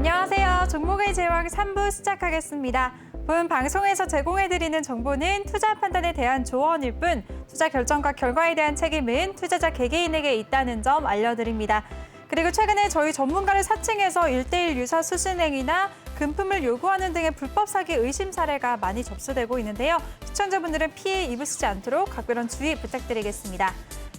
안녕하세요. 종목의 제왕 3부 시작하겠습니다. 본 방송에서 제공해드리는 정보는 투자 판단에 대한 조언일 뿐 투자 결정과 결과에 대한 책임은 투자자 개개인에게 있다는 점 알려드립니다. 그리고 최근에 저희 전문가를 사칭해서 1:1 유사 수신행위나 금품을 요구하는 등의 불법 사기 의심 사례가 많이 접수되고 있는데요. 시청자분들은 피해 입으시지 않도록 각별한 주의 부탁드리겠습니다.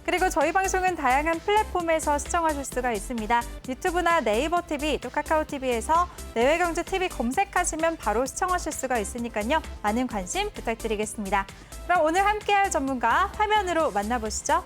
그리고 저희 방송은 다양한 플랫폼에서 시청하실 수가 있습니다. 유튜브나 네이버 TV, 또 카카오 TV에서 내외경제TV 검색하시면 바로 시청하실 수가 있으니까요. 많은 관심 부탁드리겠습니다. 그럼 오늘 함께할 전문가 화면으로 만나보시죠.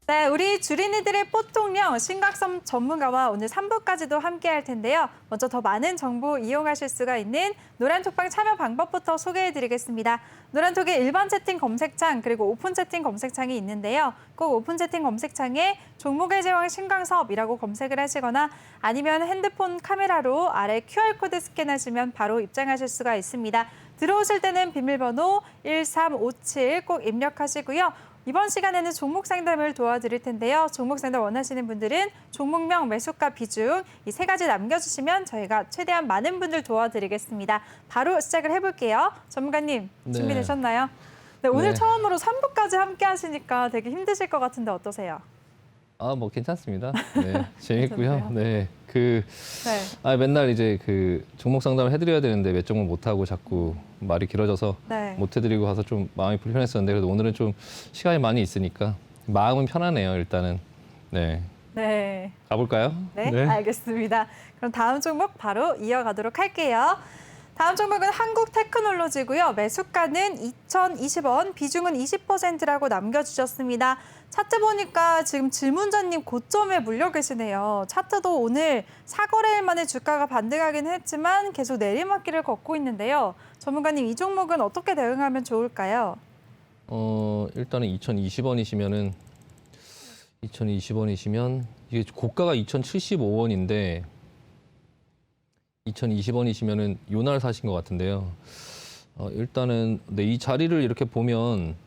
네, 우리 주린이들의 뽀통령 심각성 전문가와 오늘 3부까지도 함께할 텐데요. 먼저 더 많은 정보 이용하실 수가 있는 노란톡방 참여 방법부터 소개해드리겠습니다. 노란톡에 일반 채팅 검색창 그리고 오픈 채팅 검색창이 있는데요. 꼭 오픈 채팅 검색창에 종목의 제왕 신강섭이라고 검색을 하시거나 아니면 핸드폰 카메라로 아래 QR코드 스캔하시면 바로 입장하실 수가 있습니다. 들어오실 때는 비밀번호 1357 꼭 입력하시고요. 이번 시간에는 종목 상담을 도와드릴 텐데요. 종목 상담 원하시는 분들은 종목명, 매수가, 비중 이 세 가지 남겨주시면 저희가 최대한 많은 분들 도와드리겠습니다. 바로 시작을 해볼게요. 전문가님 준비되셨나요? 네, 오늘 처음으로 3부까지 함께 하시니까 되게 힘드실 것 같은데 어떠세요? 뭐 괜찮습니다. 네, 재밌고요. 네, 네. 맨날 이제 종목 상담을 해드려야 되는데 몇 종목 못 하고 자꾸 말이 길어져서 네. 못 해드리고 가서 좀 마음이 불편했었는데 그래도 오늘은 좀 시간이 많이 있으니까 마음은 편하네요. 일단은 네. 네. 가볼까요? 네, 알겠습니다. 그럼 다음 종목 바로 이어가도록 할게요. 다음 종목은 한국테크놀로지고요. 매수가는 2,020원, 비중은 20%라고 남겨주셨습니다. 차트 보니까 지금 질문자님 고점에 물려 계시네요. 차트도 오늘 4거래일 만에 주가가 반등하긴 했지만 계속 내리막길을 걷고 있는데요. 전문가님, 이 종목은 어떻게 대응하면 좋을까요? 일단은 2,020원이시면 이게 고가가 2,075원인데 2,020원이시면은 요날 사신 것 같은데요. 일단은 이 자리를 이렇게 보면은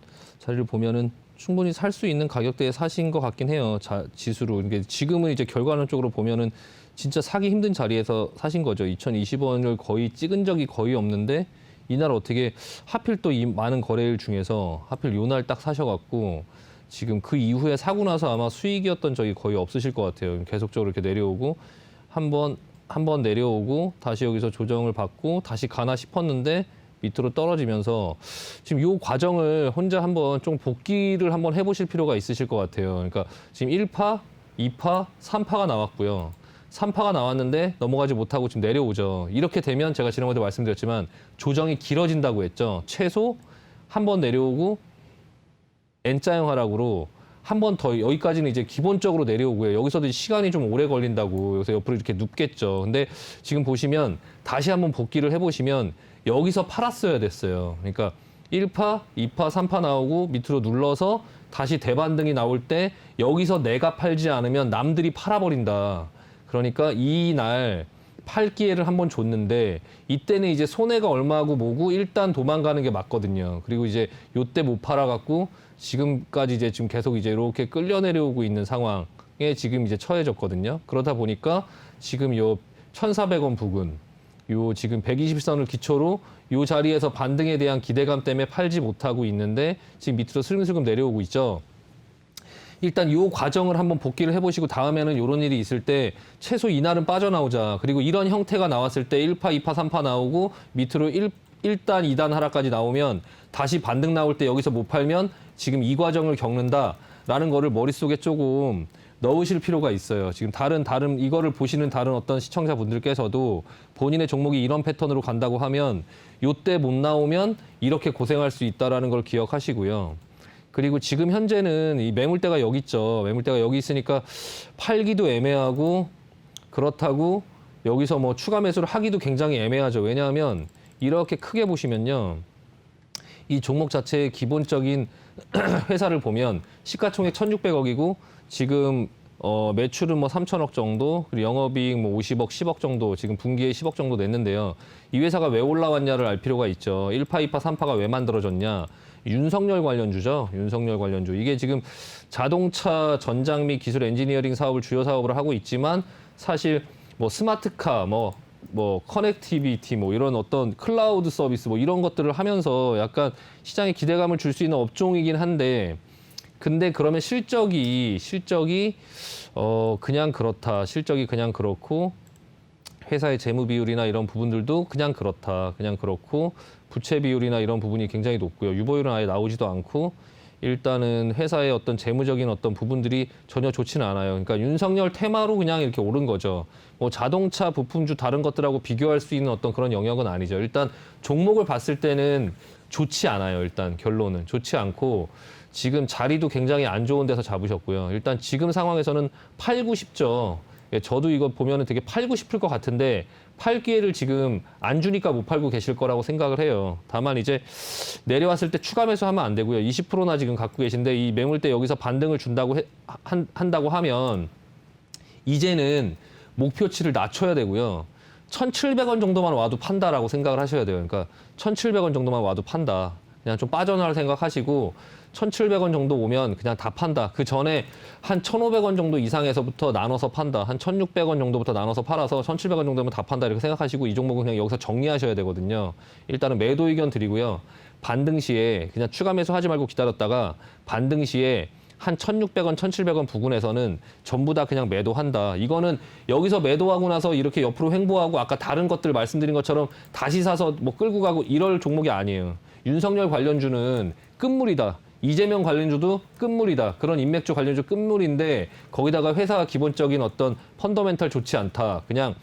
충분히 살 수 있는 가격대에 사신 것 같긴 해요. 지수로. 그러니까 지금은 이제 결과론적으로 보면은 진짜 사기 힘든 자리에서 사신 거죠. 2,020원을 거의 찍은 적이 거의 없는데 이날 어떻게 하필 또 이 많은 거래일 중에서 하필 요날 딱 사셔갖고 지금 그 이후에 사고 나서 아마 수익이었던 적이 거의 없으실 것 같아요. 계속적으로 이렇게 내려오고 한 번 내려오고 다시 여기서 조정을 받고 다시 가나 싶었는데 밑으로 떨어지면서 지금 이 과정을 혼자 한번 좀 복기를 한번 해보실 필요가 있으실 것 같아요. 그러니까 지금 1파, 2파, 3파가 나왔고요. 3파가 나왔는데 넘어가지 못하고 지금 내려오죠. 이렇게 되면 제가 지난번에 말씀드렸지만 조정이 길어진다고 했죠. 최소 한 번 내려오고 N자형 하락으로 한 번 더 여기까지는 이제 기본적으로 내려오고요. 여기서도 시간이 좀 오래 걸린다고 여기서 옆으로 이렇게 눕겠죠. 근데 지금 보시면 다시 한번 복기를 해보시면 여기서 팔았어야 됐어요. 그러니까 1파, 2파, 3파 나오고 밑으로 눌러서 다시 대반등이 나올 때 여기서 내가 팔지 않으면 남들이 팔아버린다. 그러니까 이날 팔 기회를 한번 줬는데 이때는 이제 손해가 얼마고 뭐고 일단 도망가는 게 맞거든요. 그리고 이제 요때 못 팔아갖고 지금까지 이제 지금 계속 이제 이렇게 끌려 내려오고 있는 상황에 지금 이제 처해졌거든요. 그러다 보니까 지금 요 1,400원 부근, 요 지금 120선을 기초로 요 자리에서 반등에 대한 기대감 때문에 팔지 못하고 있는데 지금 밑으로 슬금슬금 내려오고 있죠. 일단 이 과정을 한번 복기를 해보시고 다음에는 이런 일이 있을 때 최소 이날은 빠져나오자. 그리고 이런 형태가 나왔을 때 1파, 2파, 3파 나오고 밑으로 1단, 2단 하락까지 나오면 다시 반등 나올 때 여기서 못 팔면 지금 이 과정을 겪는다라는 거를 머릿속에 조금 넣으실 필요가 있어요. 지금 다른 이거를 보시는 다른 어떤 시청자분들께서도 본인의 종목이 이런 패턴으로 간다고 하면 요때 못 나오면 이렇게 고생할 수 있다라는 걸 기억하시고요. 그리고 지금 현재는 이 매물대가 여기 있죠. 매물대가 여기 있으니까 팔기도 애매하고 그렇다고 여기서 뭐 추가 매수를 하기도 굉장히 애매하죠. 왜냐하면 이렇게 크게 보시면요. 이 종목 자체의 기본적인 회사를 보면 시가총액 1,600억이고 지금 매출은 뭐 3천억 정도, 그리고 영업이익 뭐 50억, 10억 정도, 지금 분기에 10억 정도 냈는데요. 이 회사가 왜 올라왔냐를 알 필요가 있죠. 1파, 2파, 3파가 왜 만들어졌냐. 윤석열 관련주죠. 윤석열 관련주. 이게 지금 자동차 전장 및 기술 엔지니어링 사업을 주요 사업으로 하고 있지만 사실 뭐 스마트카, 뭐 커넥티비티, 뭐 이런 어떤 클라우드 서비스 뭐 이런 것들을 하면서 약간 시장에 기대감을 줄 수 있는 업종이긴 한데 근데 그러면 실적이 그냥 그렇다. 실적이 그냥 그렇고 회사의 재무 비율이나 이런 부분들도 그냥 그렇다. 그냥 그렇고 부채 비율이나 이런 부분이 굉장히 높고요. 유보율은 아예 나오지도 않고 일단은 회사의 어떤 재무적인 어떤 부분들이 전혀 좋지는 않아요. 그러니까 윤석열 테마로 그냥 이렇게 오른 거죠. 뭐 자동차 부품주 다른 것들하고 비교할 수 있는 어떤 그런 영역은 아니죠. 일단 종목을 봤을 때는 좋지 않아요. 일단 결론은 좋지 않고 지금 자리도 굉장히 안 좋은 데서 잡으셨고요. 일단 지금 상황에서는 팔고 싶죠. 예, 저도 이거 보면은 되게 팔고 싶을 것 같은데 팔 기회를 지금 안 주니까 못 팔고 계실 거라고 생각을 해요. 다만 이제 내려왔을 때 추가 매수하면 안 되고요. 20%나 지금 갖고 계신데 이 매물대 여기서 반등을 준다고 한다고 하면 이제는 목표치를 낮춰야 되고요. 1,700원 정도만 와도 판다라고 생각을 하셔야 돼요. 그러니까 1,700원 정도만 와도 판다. 그냥 좀 빠져나갈 생각하시고 1,700원 정도 오면 그냥 다 판다. 그 전에 한 1,500원 정도 이상에서부터 나눠서 판다. 한 1,600원 정도부터 나눠서 팔아서 1,700원 정도면 다 판다 이렇게 생각하시고 이 종목은 그냥 여기서 정리하셔야 되거든요. 일단은 매도 의견 드리고요. 반등 시에 그냥 추가 매수하지 말고 기다렸다가 반등 시에 한 1,600원, 1,700원 부근에서는 전부 다 그냥 매도한다. 이거는 여기서 매도하고 나서 이렇게 옆으로 횡보하고 아까 다른 것들 말씀드린 것처럼 다시 사서 뭐 끌고 가고 이럴 종목이 아니에요. 윤석열 관련주는 끝물이다. 이재명 관련주도 끝물이다. 그런 인맥주 관련주 끝물인데 거기다가 회사가 기본적인 어떤 펀더멘탈 좋지 않다. 그냥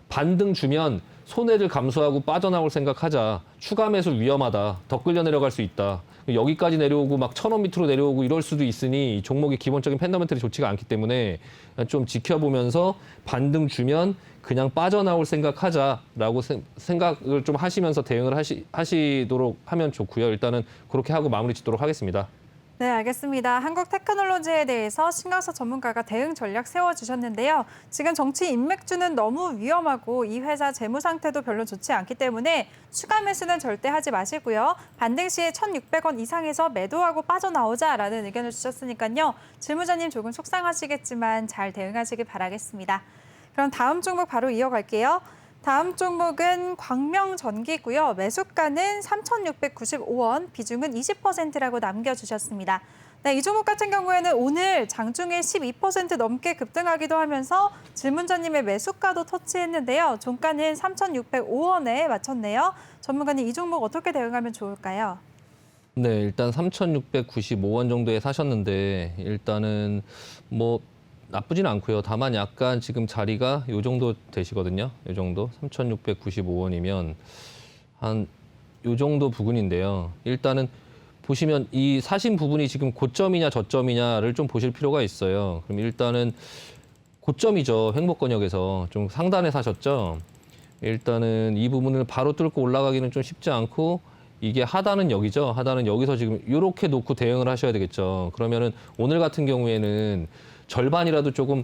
반등 주면 손해를 감수하고 빠져나올 생각하자. 추가 매수 위험하다. 더 끌려 내려갈 수 있다. 여기까지 내려오고 막 1,000원 밑으로 내려오고 이럴 수도 있으니 이 종목의 기본적인 펀더멘탈이 좋지가 않기 때문에 좀 지켜보면서 반등 주면 그냥 빠져나올 생각하자라고 생각을 좀 하시면서 대응을 하시도록 하면 좋고요. 일단은 그렇게 하고 마무리 짓도록 하겠습니다. 네, 알겠습니다. 한국테크놀로지에 대해서 신광석 전문가가 대응 전략 세워주셨는데요. 지금 정치 인맥주는 너무 위험하고 이 회사 재무 상태도 별로 좋지 않기 때문에 추가 매수는 절대 하지 마시고요. 반등 시에 1,600원 이상에서 매도하고 빠져나오자라는 의견을 주셨으니까요. 질문자님 조금 속상하시겠지만 잘 대응하시길 바라겠습니다. 그럼 다음 종목 바로 이어갈게요. 다음 종목은 광명전기고요. 매수가는 3,695원, 비중은 20%라고 남겨주셨습니다. 네, 이 종목 같은 경우에는 오늘 장중에 12% 넘게 급등하기도 하면서 질문자님의 매수가도 터치했는데요. 종가는 3,605원에 맞췄네요. 전문가님, 이 종목 어떻게 대응하면 좋을까요? 네, 일단 3,695원 정도에 사셨는데 일단은 뭐 나쁘진 않고요. 다만 약간 지금 자리가 요 정도 되시거든요. 요 정도 3,695원이면 한 요 정도 부근인데요. 일단은 보시면 이 사신 부분이 지금 고점이냐 저점이냐를 좀 보실 필요가 있어요. 그럼 일단은 고점이죠. 횡보권역에서 좀 상단에 사셨죠. 일단은 이 부분을 바로 뚫고 올라가기는 좀 쉽지 않고 이게 하단은 여기죠. 하단은 여기서 지금 이렇게 놓고 대응을 하셔야 되겠죠. 그러면은 오늘 같은 경우에는 절반이라도 조금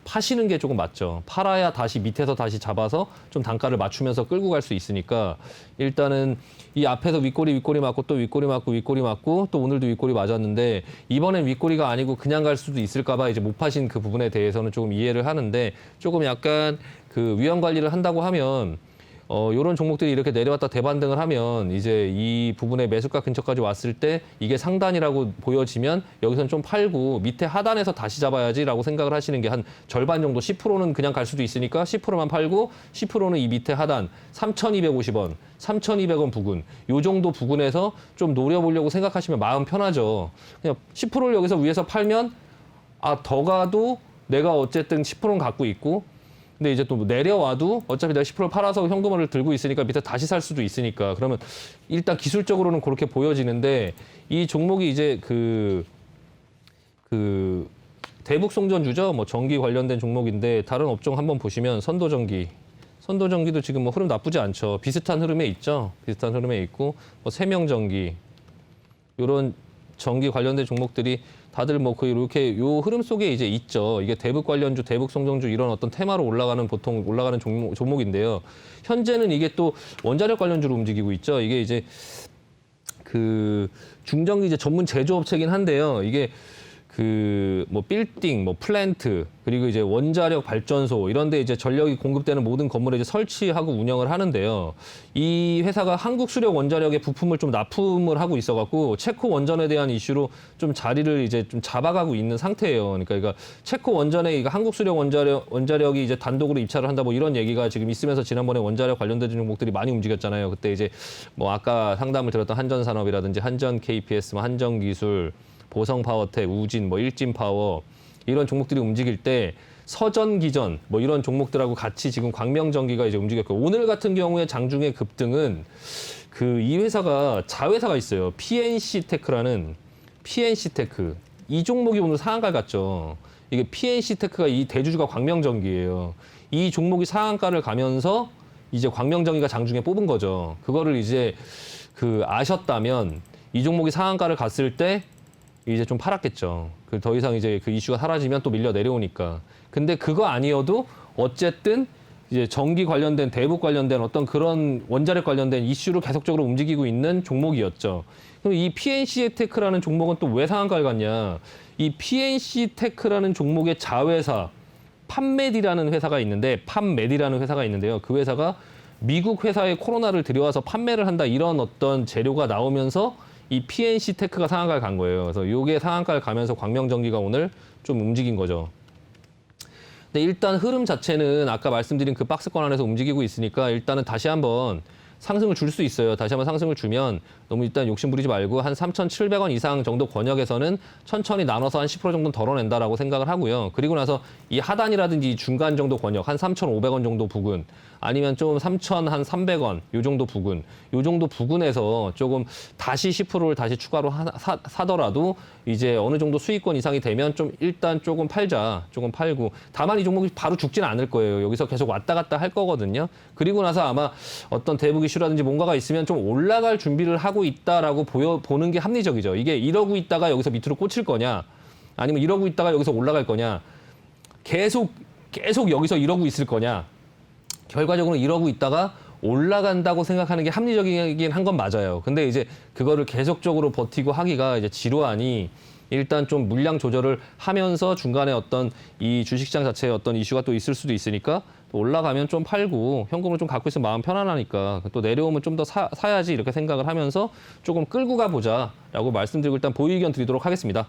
파시는 게 조금 맞죠. 팔아야 다시 밑에서 다시 잡아서 좀 단가를 맞추면서 끌고 갈 수 있으니까 일단은 이 앞에서 윗꼬리 맞고 또 윗꼬리 맞고 또 오늘도 윗꼬리 맞았는데 이번엔 윗꼬리가 아니고 그냥 갈 수도 있을까 봐 이제 못 파신 그 부분에 대해서는 조금 이해를 하는데 조금 약간 그 위험 관리를 한다고 하면 이런 종목들이 이렇게 내려왔다 대반등을 하면 이제 이 부분의 매수가 근처까지 왔을 때 이게 상단이라고 보여지면 여기서는 좀 팔고 밑에 하단에서 다시 잡아야지라고 생각을 하시는 게 한 절반 정도 10%는 그냥 갈 수도 있으니까 10%만 팔고 10%는 이 밑에 하단 3,250원, 3,200원 부근 요 정도 부근에서 좀 노려보려고 생각하시면 마음 편하죠. 그냥 10%를 여기서 위에서 팔면 더 가도 내가 어쨌든 10%는 갖고 있고 근데 이제 또 내려와도 어차피 내가 10% 팔아서 현금을 들고 있으니까 밑에 다시 살 수도 있으니까 그러면 일단 기술적으로는 그렇게 보여지는데 이 종목이 이제 그 대북송전주죠. 뭐 전기 관련된 종목인데 다른 업종 한번 보시면 선도전기도 지금 뭐 흐름 나쁘지 않죠. 비슷한 흐름에 있죠. 비슷한 흐름에 있고 뭐 세명전기 이런 전기 관련된 종목들이 다들 뭐 거의 이렇게 요 흐름 속에 이제 있죠. 이게 대북 관련주, 대북 성장주 이런 어떤 테마로 보통 올라가는 종목인데요. 현재는 이게 또 원자력 관련주로 움직이고 있죠. 이게 이제 그 중전기 이제 전문 제조업체긴 한데요. 이게 그 뭐 빌딩, 뭐 플랜트, 그리고 이제 원자력 발전소 이런 데 이제 전력이 공급되는 모든 건물에 이제 설치하고 운영을 하는데요. 이 회사가 한국 수력 원자력의 부품을 좀 납품을 하고 있어 갖고 체코 원전에 대한 이슈로 좀 자리를 이제 좀 잡아가고 있는 상태예요. 그러니까 체코 원전에 이거 한국 수력 원자력이 이제 단독으로 입찰을 한다 뭐 이런 얘기가 지금 있으면서 지난번에 원자력 관련된 종목들이 많이 움직였잖아요. 그때 이제 뭐 아까 상담을 드렸던 한전산업이라든지 한전 KPS, 뭐 한전기술, 보성파워텍, 우진, 뭐 일진파워 이런 종목들이 움직일 때 서전기전 뭐 이런 종목들하고 같이 지금 광명전기가 이제 움직였고 오늘 같은 경우에 장중의 급등은 그 이 회사가 자회사가 있어요. PNC테크라는 PNC테크 이 종목이 오늘 상한가를 갔죠. 이게 PNC테크가 이 대주주가 광명전기예요. 이 종목이 상한가를 가면서 이제 광명전기가 장중에 뽑은 거죠. 그거를 이제 그 아셨다면 이 종목이 상한가를 갔을 때 이제 좀 팔았겠죠. 그 더 이상 이제 그 이슈가 사라지면 또 밀려 내려오니까. 근데 그거 아니어도 어쨌든 이제 전기 관련된 대북 관련된 어떤 그런 원자력 관련된 이슈로 계속적으로 움직이고 있는 종목이었죠. 그럼 이 PNC테크라는 종목은 또 왜 상한가를 갔냐? 이 PNC테크라는 종목의 자회사 판메디라는 회사가 있는데 판메디라는 회사가 있는데요. 그 회사가 미국 회사에 코로나를 들여와서 판매를 한다 이런 어떤 재료가 나오면서 이 PNC테크가 상한가를 간 거예요. 그래서 이게 상한가를 가면서 광명전기가 오늘 좀 움직인 거죠. 근데 일단 흐름 자체는 아까 말씀드린 그 박스권 안에서 움직이고 있으니까 일단은 다시 한번 상승을 줄 수 있어요. 다시 한번 상승을 주면 너무 일단 욕심 부리지 말고 한 3,700원 이상 정도 권역에서는 천천히 나눠서 한 10% 정도는 덜어낸다라고 생각을 하고요. 그리고 나서 이 하단이라든지 이 중간 정도 권역 한 3,500원 정도 부근 아니면 좀 3,300원 요 정도 부근 요 정도 부근에서 조금 다시 10%를 다시 추가로 사더라도 이제 어느 정도 수익권 이상이 되면 좀 일단 조금 팔자. 조금 팔고 다만 이 종목이 바로 죽지는 않을 거예요. 여기서 계속 왔다 갔다 할 거거든요. 그리고 나서 아마 어떤 대북 이슈라든지 뭔가가 있으면 좀 올라갈 준비를 하고 있다라고 보는 게 합리적이죠. 이게 이러고 있다가 여기서 밑으로 꽂힐 거냐 아니면 이러고 있다가 여기서 올라갈 거냐 계속 여기서 이러고 있을 거냐 결과적으로 이러고 있다가 올라간다고 생각하는 게 합리적이긴 한 건 맞아요. 근데 이제 그거를 계속적으로 버티고 하기가 이제 지루하니 일단 좀 물량 조절을 하면서 중간에 어떤 이 주식시장 자체에 어떤 이슈가 또 있을 수도 있으니까 또 올라가면 좀 팔고 현금을 좀 갖고 있으면 마음 편안하니까 또 내려오면 좀 더 사야지 이렇게 생각을 하면서 조금 끌고 가보자라고 말씀드리고 일단 보유 의견 드리도록 하겠습니다.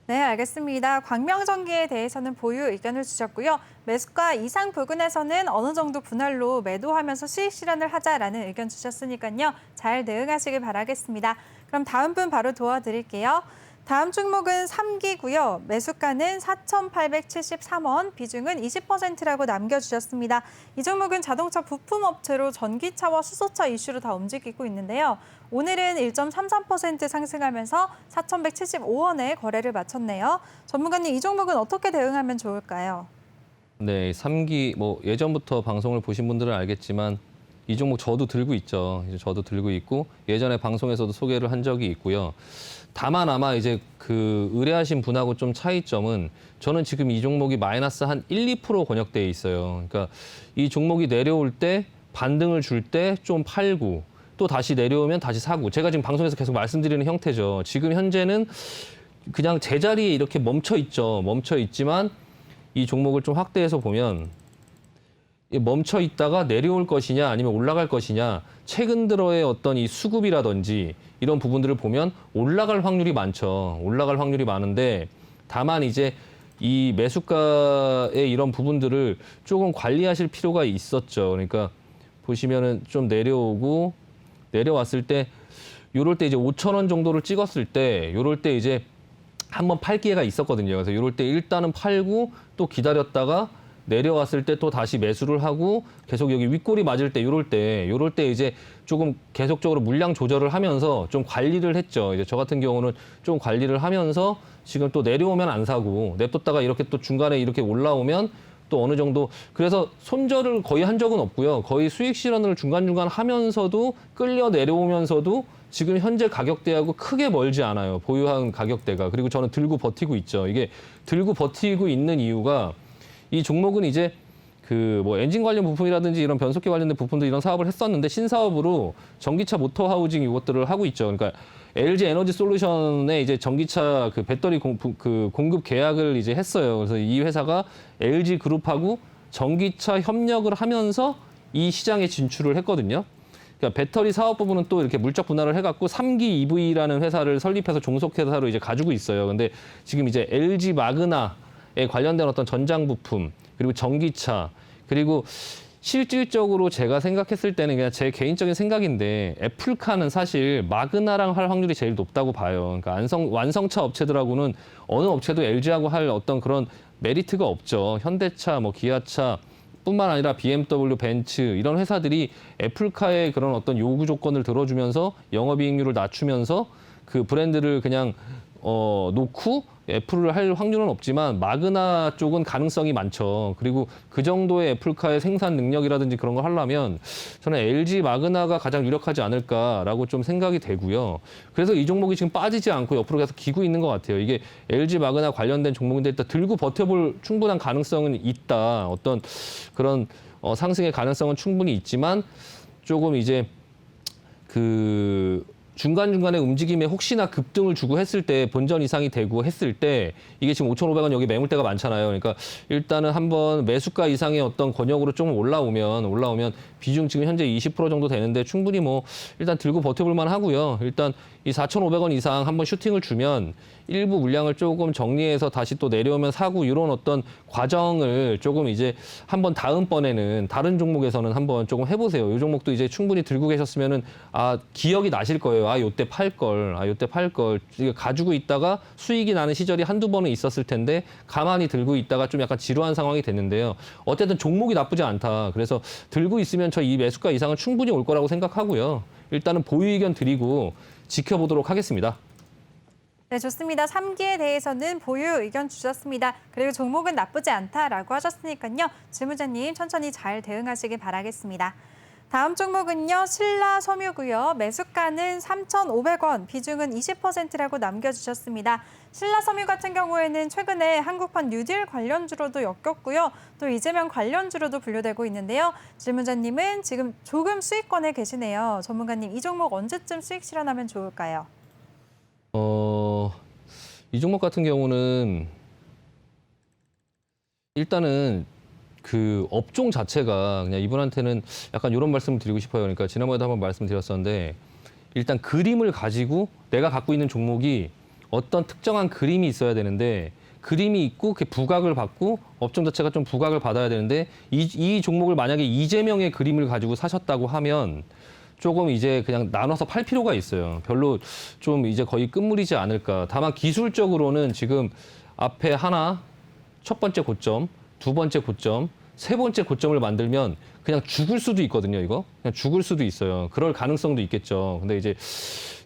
네, 알겠습니다. 광명전기에 대해서는 보유 의견을 주셨고요. 매수가 이상 부근에서는 어느 정도 분할로 매도하면서 수익 실현을 하자라는 의견 주셨으니까요. 잘 대응하시길 바라겠습니다. 그럼 다음 분 바로 도와드릴게요. 다음 종목은 3기고요. 매수가는 4,873원, 비중은 20%라고 남겨주셨습니다. 이 종목은 자동차 부품업체로 전기차와 수소차 이슈로 다 움직이고 있는데요. 오늘은 1.33% 상승하면서 4,175원에 거래를 마쳤네요. 전문가님, 이 종목은 어떻게 대응하면 좋을까요? 네, 3기 뭐 예전부터 방송을 보신 분들은 알겠지만 이 종목 저도 들고 있죠. 저도 들고 있고 예전에 방송에서도 소개를 한 적이 있고요. 다만 아마 이제 그 의뢰하신 분하고 좀 차이점은 저는 지금 이 종목이 마이너스 한 1, 2% 권역대에 있어요. 그러니까 이 종목이 내려올 때 반등을 줄 때 좀 팔고 또 다시 내려오면 다시 사고 제가 지금 방송에서 계속 말씀드리는 형태죠. 지금 현재는 그냥 제자리에 이렇게 멈춰 있죠. 멈춰 있지만 이 종목을 좀 확대해서 보면 멈춰 있다가 내려올 것이냐 아니면 올라갈 것이냐 최근 들어의 어떤 이 수급이라든지 이런 부분들을 보면 올라갈 확률이 많죠. 올라갈 확률이 많은데 다만 이제 이 매수가의 이런 부분들을 조금 관리하실 필요가 있었죠. 그러니까 보시면은 좀 내려오고 내려왔을 때 요럴 때 이제 5,000원 정도를 찍었을 때 요럴 때 이제 한번 팔 기회가 있었거든요. 그래서 요럴 때 일단은 팔고 또 기다렸다가 내려왔을 때 또 다시 매수를 하고 계속 여기 윗골이 맞을 때 요럴 때 이제 조금 계속적으로 물량 조절을 하면서 좀 관리를 했죠. 이제 저 같은 경우는 좀 관리를 하면서 지금 또 내려오면 안 사고 냅뒀다가 이렇게 또 중간에 이렇게 올라오면 또 어느 정도 그래서 손절을 거의 한 적은 없고요. 거의 수익 실현을 중간중간 하면서도 끌려 내려오면서도 지금 현재 가격대하고 크게 멀지 않아요. 보유한 가격대가. 그리고 저는 들고 버티고 있죠. 이게 들고 버티고 있는 이유가 이 종목은 이제 그 뭐 엔진 관련 부품이라든지 이런 변속기 관련된 부품도 이런 사업을 했었는데 신사업으로 전기차 모터 하우징 이것들을 하고 있죠. 그러니까 LG 에너지 솔루션에 이제 전기차 그 배터리 공급 계약을 이제 했어요. 그래서 이 회사가 LG 그룹하고 전기차 협력을 하면서 이 시장에 진출을 했거든요. 그러니까 배터리 사업 부분은 또 이렇게 물적 분할을 해갖고 3기 EV라는 회사를 설립해서 종속회사로 이제 가지고 있어요. 근데 지금 이제 LG 마그나에 관련된 어떤 전장 부품 그리고 전기차 그리고 실질적으로 제가 생각했을 때는 그냥 제 개인적인 생각인데 애플카는 사실 마그나랑 할 확률이 제일 높다고 봐요. 그러니까 완성차 업체들하고는 어느 업체도 LG하고 할 어떤 그런 메리트가 없죠. 현대차, 뭐 기아차 뿐만 아니라 BMW, 벤츠 이런 회사들이 애플카의 그런 어떤 요구 조건을 들어주면서 영업이익률을 낮추면서 그 브랜드를 그냥 놓고 애플을 할 확률은 없지만 마그나 쪽은 가능성이 많죠. 그리고 그 정도의 애플카의 생산 능력이라든지 그런 걸 하려면 저는 LG 마그나가 가장 유력하지 않을까라고 좀 생각이 되고요. 그래서 이 종목이 지금 빠지지 않고 옆으로 계속 기고 있는 것 같아요. 이게 LG 마그나 관련된 종목인데 일단 들고 버텨볼 충분한 가능성은 있다. 어떤 그런 상승의 가능성은 충분히 있지만 조금 이제 그 중간중간에 움직임에 혹시나 급등을 주고 했을 때 본전 이상이 되고 했을 때 이게 지금 5,500원 여기 매물대가 많잖아요. 그러니까 일단은 한번 매수가 이상의 어떤 권역으로 좀 올라오면 비중 지금 현재 20% 정도 되는데 충분히 뭐 일단 들고 버텨볼 만 하고요. 일단 이 4,500원 이상 한번 슈팅을 주면 일부 물량을 조금 정리해서 다시 또 내려오면 사고 이런 어떤 과정을 조금 이제 한번 다음번에는 다른 종목에서는 한번 조금 해보세요. 이 종목도 이제 충분히 들고 계셨으면은 기억이 나실 거예요. 요때 팔 걸. 이거 가지고 있다가 수익이 나는 시절이 한두 번은 있었을 텐데 가만히 들고 있다가 좀 약간 지루한 상황이 됐는데요. 어쨌든 종목이 나쁘지 않다. 그래서 들고 있으면 저 이 매수가 이상은 충분히 올 거라고 생각하고요. 일단은 보유 의견 드리고 지켜보도록 하겠습니다. 네, 좋습니다. 3기에 대해서는 보유 의견 주셨습니다. 그리고 종목은 나쁘지 않다라고 하셨으니까요. 질문자님 천천히 잘 대응하시길 바라겠습니다. 다음 종목은요. 신라섬유고요. 매수가는 3,500원, 비중은 20%라고 남겨주셨습니다. 신라섬유 같은 경우에는 최근에 한국판 뉴딜 관련주로도 엮였고요. 또 이재명 관련주로도 분류되고 있는데요. 질문자님은 지금 조금 수익권에 계시네요. 전문가님, 이 종목 언제쯤 수익 실현하면 좋을까요? 이 종목 같은 경우는 일단은 그 업종 자체가 그냥 이분한테는 약간 이런 말씀을 드리고 싶어요. 그러니까 지난번에도 한번 말씀드렸었는데 일단 그림을 가지고 내가 갖고 있는 종목이 어떤 특정한 그림이 있어야 되는데 그림이 있고 그 부각을 받고 업종 자체가 좀 부각을 받아야 되는데 이 종목을 만약에 이재명의 그림을 가지고 사셨다고 하면 조금 이제 그냥 나눠서 팔 필요가 있어요. 별로 좀 이제 거의 끝물이지 않을까. 다만 기술적으로는 지금 앞에 하나, 첫 번째 고점, 두 번째 고점, 세 번째 고점을 만들면 그냥 죽을 수도 있거든요, 이거. 그냥 죽을 수도 있어요. 그럴 가능성도 있겠죠. 근데 이제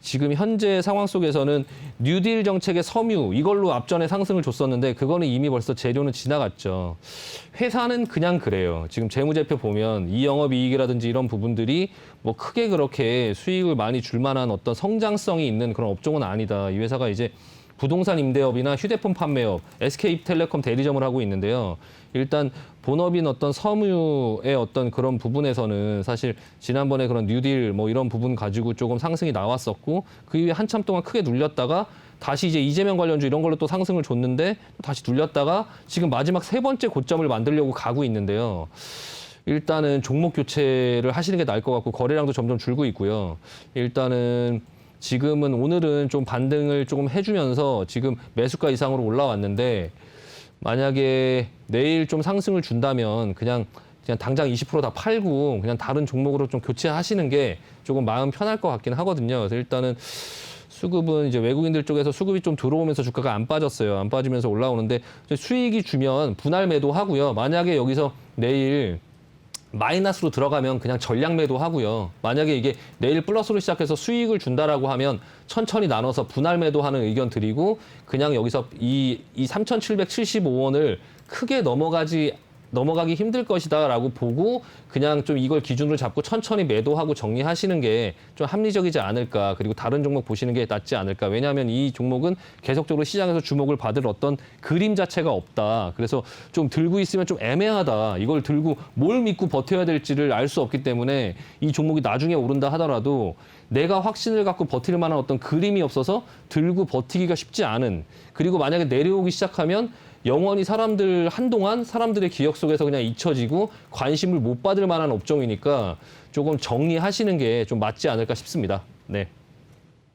지금 현재 상황 속에서는 뉴딜 정책의 섬유 이걸로 앞전에 상승을 줬었는데 그거는 이미 벌써 재료는 지나갔죠. 회사는 그냥 그래요. 지금 재무제표 보면 이 영업이익이라든지 이런 부분들이 뭐 크게 그렇게 수익을 많이 줄 만한 어떤 성장성이 있는 그런 업종은 아니다. 이 회사가 이제 부동산 임대업이나 휴대폰 판매업, SK텔레콤 대리점을 하고 있는데요. 일단 본업인 어떤 섬유의 어떤 그런 부분에서는 사실 지난번에 그런 뉴딜 뭐 이런 부분 가지고 조금 상승이 나왔었고 그 이후에 한참 동안 크게 눌렸다가 다시 이제 이재명 관련주 이런 걸로 또 상승을 줬는데 다시 눌렸다가 지금 마지막 세 번째 고점을 만들려고 가고 있는데요. 일단은 종목 교체를 하시는 게 나을 것 같고 거래량도 점점 줄고 있고요. 일단은 지금은 오늘은 좀 반등을 조금 해주면서 지금 매수가 이상으로 올라왔는데 만약에 내일 좀 상승을 준다면 그냥 당장 20% 다 팔고 그냥 다른 종목으로 좀 교체하시는 게 조금 마음 편할 것 같긴 하거든요. 그래서 일단은 수급은 이제 외국인들 쪽에서 수급이 좀 들어오면서 주가가 안 빠졌어요. 안 빠지면서 올라오는데 수익이 주면 분할 매도하고요. 만약에 여기서 내일 마이너스로 들어가면 그냥 전량 매도하고요. 만약에 이게 내일 플러스로 시작해서 수익을 준다라고 하면 천천히 나눠서 분할 매도하는 의견 드리고 그냥 여기서 이 3,775원을 크게 넘어가지 넘어가기 힘들 것이다라고 보고 그냥 좀 이걸 기준으로 잡고 천천히 매도하고 정리하시는 게 좀 합리적이지 않을까. 그리고 다른 종목 보시는 게 낫지 않을까. 왜냐하면 이 종목은 계속적으로 시장에서 주목을 받을 어떤 그림 자체가 없다. 그래서 좀 들고 있으면 좀 애매하다. 이걸 들고 뭘 믿고 버텨야 될지를 알 수 없기 때문에 이 종목이 나중에 오른다 하더라도 내가 확신을 갖고 버틸 만한 어떤 그림이 없어서 들고 버티기가 쉽지 않은, 그리고 만약에 내려오기 시작하면 영원히 한동안 사람들의 기억 속에서 그냥 잊혀지고 관심을 못 받을 만한 업종이니까 조금 정리하시는 게 좀 맞지 않을까 싶습니다. 네.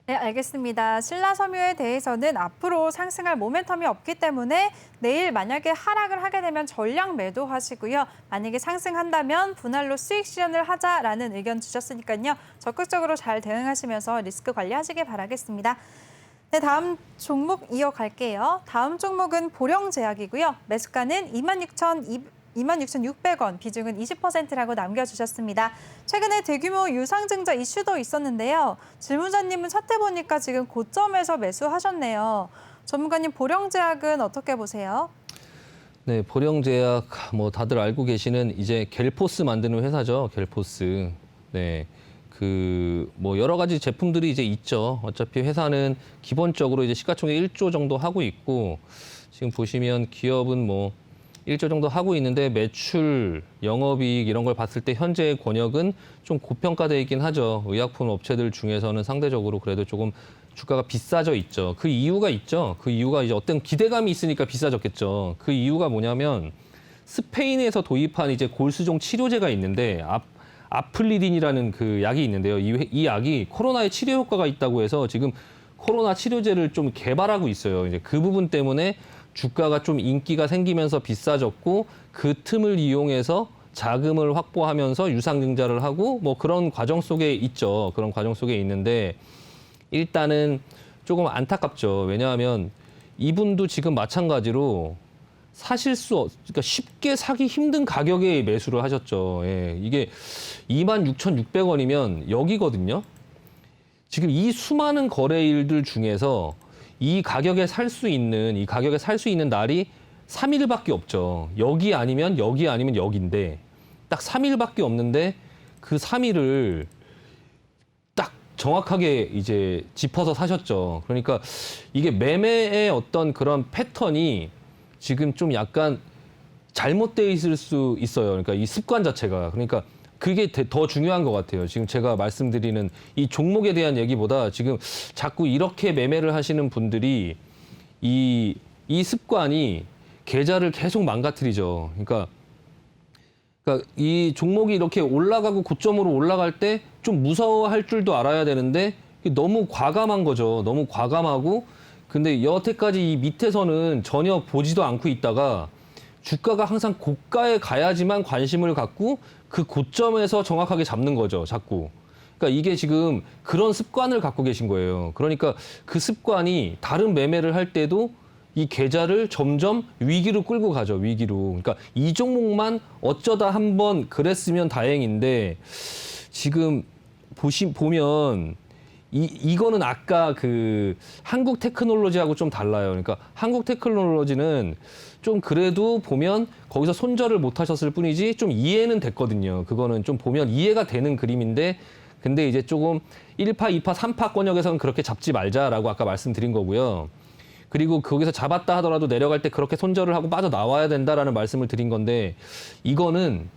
네, 알겠습니다. 신라섬유에 대해서는 앞으로 상승할 모멘텀이 없기 때문에 내일 만약에 하락을 하게 되면 전량 매도하시고요. 만약에 상승한다면 분할로 수익 실현을 하자라는 의견 주셨으니까요. 적극적으로 잘 대응하시면서 리스크 관리하시길 바라겠습니다. 네, 다음 종목 이어갈게요. 다음 종목은 보령제약이고요. 매수가는 26,600원, 비중은 20%라고 남겨주셨습니다. 최근에 대규모 유상증자 이슈도 있었는데요. 질문자님은 차트 보니까 지금 고점에서 매수하셨네요. 전문가님, 보령제약은 어떻게 보세요? 네, 보령제약 뭐 다들 알고 계시는 이제 겔포스 만드는 회사죠. 겔포스. 네. 뭐 여러 가지 제품들이 이제 있죠. 어차피 회사는 기본적으로 이제 시가총액 1조 정도 하고 있고, 지금 보시면 기업은 뭐 1조 정도 하고 있는데 매출, 영업이익 이런 걸 봤을 때 현재의 권역은 좀 고평가돼 있긴 하죠. 의약품 업체들 중에서는 상대적으로 그래도 조금 주가가 비싸져 있죠. 그 이유가 있죠. 그 이유가 이제 어떤 기대감이 있으니까 비싸졌겠죠. 그 이유가 뭐냐면 스페인에서 도입한 이제 골수종 치료제가 있는데 아플리딘이라는 그 약이 있는데요. 이 약이 코로나에 치료 효과가 있다고 해서 지금 코로나 치료제를 좀 개발하고 있어요. 이제 그 부분 때문에 주가가 좀 인기가 생기면서 비싸졌고, 그 틈을 이용해서 자금을 확보하면서 유상증자를 하고 뭐 그런 과정 속에 있죠. 그런 과정 속에 있는데 일단은 조금 안타깝죠. 왜냐하면 이분도 지금 마찬가지로 그러니까 쉽게 사기 힘든 가격에 매수를 하셨죠. 예, 이게 26,600원이면 여기거든요. 지금 이 수많은 거래일들 중에서 이 가격에 살 수 있는 날이 3일밖에 없죠. 여기 아니면 여기인데 딱 3일밖에 없는데 그 3일을 딱 정확하게 이제 짚어서 사셨죠. 그러니까 이게 매매의 어떤 그런 패턴이 지금 좀 약간 잘못돼 있을 수 있어요. 그러니까 이 습관 자체가. 그러니까 그게 더 중요한 것 같아요. 지금 제가 말씀드리는 이 종목에 대한 얘기보다 지금 자꾸 이렇게 매매를 하시는 분들이 이 습관이 계좌를 계속 망가뜨리죠. 그러니까 이 종목이 이렇게 올라가고 고점으로 올라갈 때 좀 무서워할 줄도 알아야 되는데 너무 과감한 거죠. 너무 과감하고, 근데 여태까지 이 밑에서는 전혀 보지도 않고 있다가 주가가 항상 고가에 가야지만 관심을 갖고 그 고점에서 정확하게 잡는 거죠, 자꾸. 그러니까 이게 지금 그런 습관을 갖고 계신 거예요. 그러니까 그 습관이 다른 매매를 할 때도 이 계좌를 점점 위기로 끌고 가죠, 위기로. 그러니까 이 종목만 어쩌다 한번 그랬으면 다행인데 지금 보면 이거는 아까 그 한국 테크놀로지하고 좀 달라요. 그러니까 한국 테크놀로지는 좀 그래도 보면 거기서 손절을 못 하셨을 뿐이지 좀 이해는 됐거든요. 그거는 좀 보면 이해가 되는 그림인데, 근데 이제 조금 1파, 2파, 3파 권역에서는 그렇게 잡지 말자라고 아까 말씀드린 거고요. 그리고 거기서 잡았다 하더라도 내려갈 때 그렇게 손절을 하고 빠져나와야 된다라는 말씀을 드린 건데, 이거는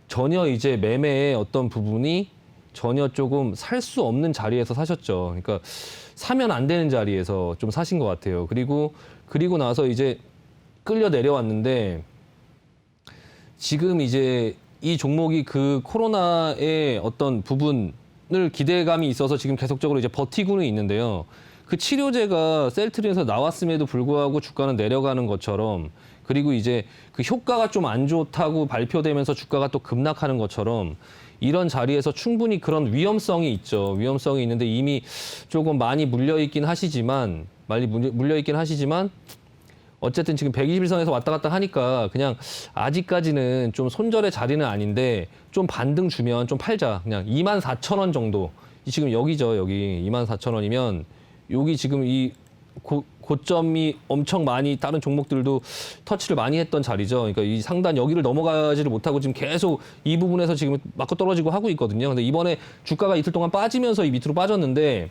전혀 이제 매매의 어떤 부분이 전혀 조금 살 수 없는 자리에서 사셨죠. 그러니까 사면 안 되는 자리에서 좀 사신 것 같아요. 그리고 나서 이제 끌려 내려왔는데 지금 이제 이 종목이 그 코로나의 어떤 부분을 기대감이 있어서 지금 계속적으로 이제 버티고는 있는데요. 그 치료제가 셀트리에서 나왔음에도 불구하고 주가는 내려가는 것처럼, 그리고 이제 그 효과가 좀 안 좋다고 발표되면서 주가가 또 급락하는 것처럼 이런 자리에서 충분히 그런 위험성이 있죠. 위험성이 있는데 이미 조금 많이 물려있긴 하시지만 어쨌든 지금 121선에서 왔다 갔다 하니까 그냥 아직까지는 좀 손절의 자리는 아닌데 좀 반등 주면 좀 팔자. 그냥 24,000원 정도. 지금 여기죠, 여기. 24,000원이면 여기 지금 고점이 엄청 많이 다른 종목들도 터치를 많이 했던 자리죠. 그러니까 이 상단 여기를 넘어가지를 못하고 지금 계속 이 부분에서 지금 맞고 떨어지고 하고 있거든요. 근데 이번에 주가가 이틀 동안 빠지면서 이 밑으로 빠졌는데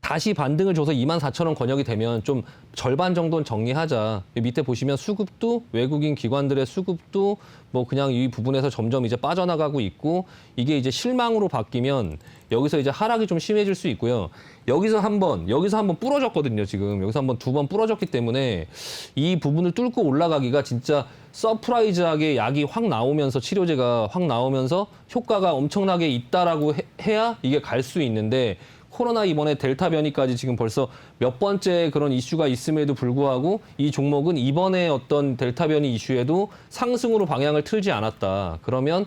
다시 반등을 줘서 24,000원 권역이 되면 좀 절반 정도는 정리하자. 밑에 보시면 수급도 외국인 기관들의 수급도 뭐 그냥 이 부분에서 점점 이제 빠져나가고 있고 이게 이제 실망으로 바뀌면 여기서 이제 하락이 좀 심해질 수 있고요. 여기서 한번 부러졌거든요. 지금 여기서 한번 두 번 부러졌기 때문에 이 부분을 뚫고 올라가기가 진짜 서프라이즈하게 약이 확 나오면서 치료제가 확 나오면서 효과가 엄청나게 있다라고 해야 이게 갈 수 있는데 코로나 이번에 델타 변이까지 지금 벌써 몇 번째 그런 이슈가 있음에도 불구하고 이 종목은 이번에 어떤 델타 변이 이슈에도 상승으로 방향을 틀지 않았다. 그러면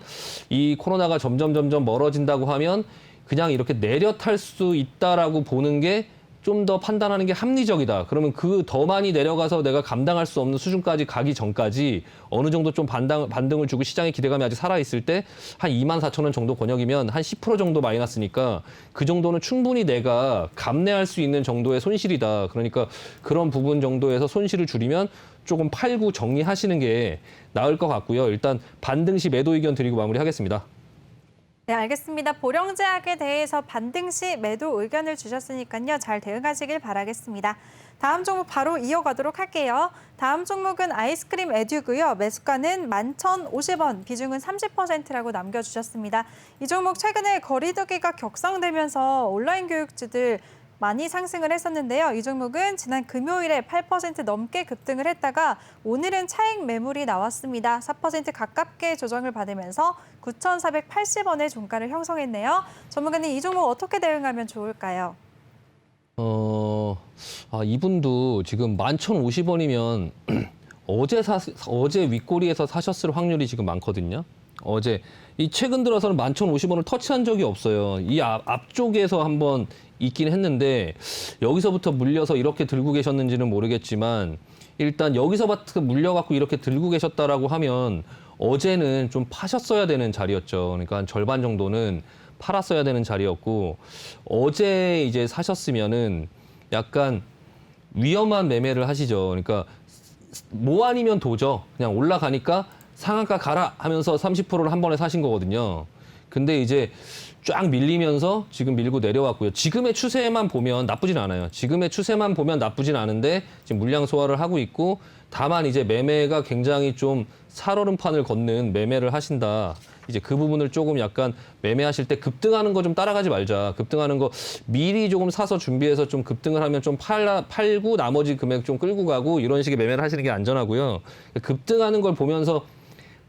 이 코로나가 점점 멀어진다고 하면 그냥 이렇게 내려 탈 수 있다라고 보는 게 좀 더 판단하는 게 합리적이다. 그러면 그 더 많이 내려가서 내가 감당할 수 없는 수준까지 가기 전까지 어느 정도 좀 반등을 주고 시장의 기대감이 아직 살아있을 때 한 24,000원 정도 권역이면 한 10% 정도 마이너스니까 그 정도는 충분히 내가 감내할 수 있는 정도의 손실이다. 그러니까 그런 부분 정도에서 손실을 줄이면 조금 팔고 정리하시는 게 나을 것 같고요. 일단 반등 시 매도 의견 드리고 마무리하겠습니다. 네, 알겠습니다. 보령제약에 대해서 반등 시 매도 의견을 주셨으니까요. 잘 대응하시길 바라겠습니다. 다음 종목 바로 이어가도록 할게요. 다음 종목은 아이스크림 에듀고요. 매수가는 11,050원, 비중은 30%라고 남겨주셨습니다. 이 종목 최근에 거리두기가 격상되면서 온라인 교육주들 많이 상승을 했었는데요. 이 종목은 지난 금요일에 8% 넘게 급등을 했다가 오늘은 차익 매물이 나왔습니다. 4% 가깝게 조정을 받으면서 9,480원의 종가를 형성했네요. 전문가님, 이 종목 어떻게 대응하면 좋을까요? 이분도 지금 11,050원이면 어제 윗꼬리에서 사셨을 확률이 지금 많거든요. 어제 이 최근 들어서는 11,050원을 터치한 적이 없어요. 이 앞쪽에서 한번 있긴 했는데 여기서부터 물려서 이렇게 들고 계셨는지는 모르겠지만 일단 여기서부터 물려갖고 이렇게 들고 계셨다라고 하면 어제는 좀 파셨어야 되는 자리였죠. 그러니까 한 절반 정도는 팔았어야 되는 자리였고 어제 이제 사셨으면은 약간 위험한 매매를 하시죠. 그러니까 뭐 아니면 도죠. 그냥 올라가니까 상한가 가라 하면서 30%를 한 번에 사신 거거든요. 근데 이제 쫙 밀리면서 지금 밀고 내려왔고요. 지금의 추세만 보면 나쁘진 않아요. 지금의 추세만 보면 나쁘진 않은데 지금 물량 소화를 하고 있고 다만 이제 매매가 굉장히 좀 살얼음판을 걷는 매매를 하신다. 이제 그 부분을 조금 약간 매매하실 때 급등하는 거 좀 따라가지 말자. 급등하는 거 미리 조금 사서 준비해서 좀 급등을 하면 좀 팔고 나머지 금액 좀 끌고 가고 이런 식의 매매를 하시는 게 안전하고요. 급등하는 걸 보면서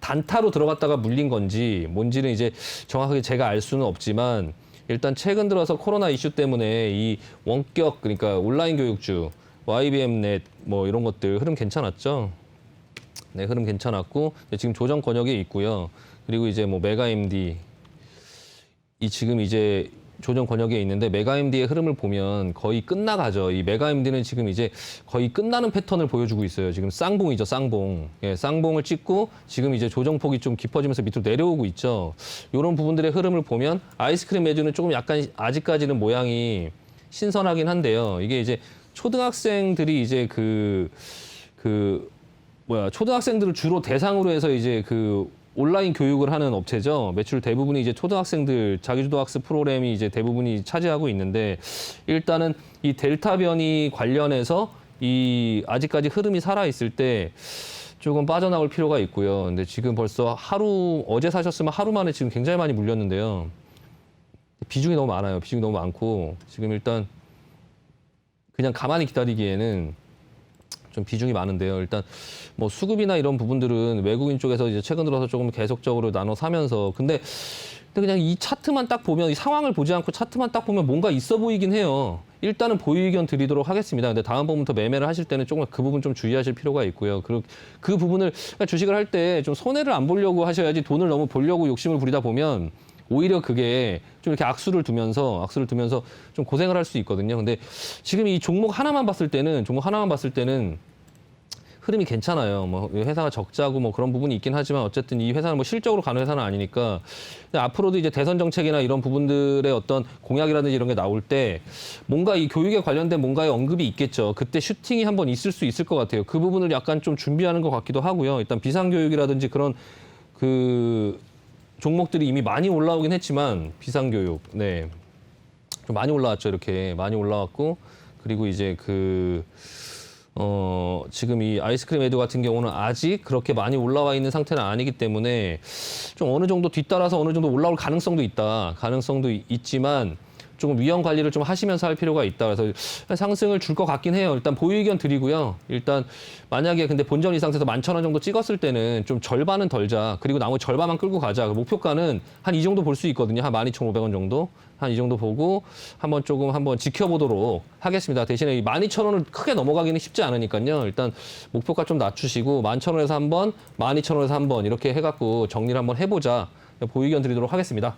단타로 들어갔다가 물린 건지 뭔지는 이제 정확하게 제가 알 수는 없지만 일단 최근 들어서 코로나 이슈 때문에 이 원격 그러니까 온라인 교육주 YBM넷 뭐 이런 것들 흐름 괜찮았죠. 네, 흐름 괜찮았고 지금 조정 권역에 있고요. 그리고 이제 뭐 메가MD 이 지금 이제 조정 권역에 있는데 메가MD의 흐름을 보면 거의 끝나가죠. 이 메가MD는 지금 이제 거의 끝나는 패턴을 보여주고 있어요. 지금 쌍봉이죠, 쌍봉. 예, 쌍봉을 찍고 지금 이제 조정폭이 좀 깊어지면서 밑으로 내려오고 있죠. 이런 부분들의 흐름을 보면 아이스크림 매주는 조금 약간 아직까지는 모양이 신선하긴 한데요. 이게 이제 초등학생들이 이제 초등학생들을 주로 대상으로 해서 이제 온라인 교육을 하는 업체죠. 매출 대부분이 이제 초등학생들 자기주도 학습 프로그램이 이제 대부분이 차지하고 있는데 일단은 이 델타 변이 관련해서 이 아직까지 흐름이 살아 있을 때 조금 빠져나올 필요가 있고요. 근데 지금 벌써 어제 사셨으면 하루 만에 지금 굉장히 많이 물렸는데요. 비중이 너무 많아요. 비중이 너무 많고 지금 일단 그냥 가만히 기다리기에는 좀 비중이 많은데요. 일단 뭐 수급이나 이런 부분들은 외국인 쪽에서 이제 최근 들어서 조금 계속적으로 나눠 사면서 근데 그냥 이 차트만 딱 보면 이 상황을 보지 않고 차트만 딱 보면 뭔가 있어 보이긴 해요. 일단은 보유 의견 드리도록 하겠습니다. 근데 다음번부터 매매를 하실 때는 조금 그 부분 좀 주의하실 필요가 있고요. 그 부분을 그러니까 주식을 할 때 좀 손해를 안 보려고 하셔야지 돈을 너무 벌려고 욕심을 부리다 보면 오히려 그게 좀 이렇게 악수를 두면서 좀 고생을 할 수 있거든요. 근데 지금 이 종목 하나만 봤을 때는 흐름이 괜찮아요. 뭐 회사가 적자고 뭐 그런 부분이 있긴 하지만 어쨌든 이 회사는 뭐 실적으로 가는 회사는 아니니까 근데 앞으로도 이제 대선 정책이나 이런 부분들의 어떤 공약이라든지 이런 게 나올 때 뭔가 이 교육에 관련된 뭔가의 언급이 있겠죠. 그때 슈팅이 한번 있을 수 있을 것 같아요. 그 부분을 약간 좀 준비하는 것 같기도 하고요. 일단 비상교육이라든지 그런 그 종목들이 이미 많이 올라오긴 했지만 비상교육, 네. 좀 많이 올라왔죠. 이렇게 많이 올라왔고 그리고 이제 지금 이 아이스크림 에듀 같은 경우는 아직 그렇게 많이 올라와 있는 상태는 아니기 때문에 좀 어느 정도 뒤따라서 어느 정도 올라올 가능성도 있다. 가능성도 있지만 조금 위험 관리를 좀 하시면서 할 필요가 있다. 그래서 상승을 줄 것 같긴 해요. 일단 보유 의견 드리고요. 일단 만약에 근데 본전 이상에서 11,000원 정도 찍었을 때는 좀 절반은 덜자. 그리고 나머지 절반만 끌고 가자. 목표가는 한 이 정도 볼 수 있거든요. 한 12,500원 정도. 한 이 정도 보고 한번 지켜보도록 하겠습니다. 대신에 이 12,000원을 크게 넘어가기는 쉽지 않으니까요. 일단 목표가 좀 낮추시고 11,000원에서 한 번, 12,000원에서 한 번 이렇게 해갖고 정리를 한번 해보자. 보유 의견 드리도록 하겠습니다.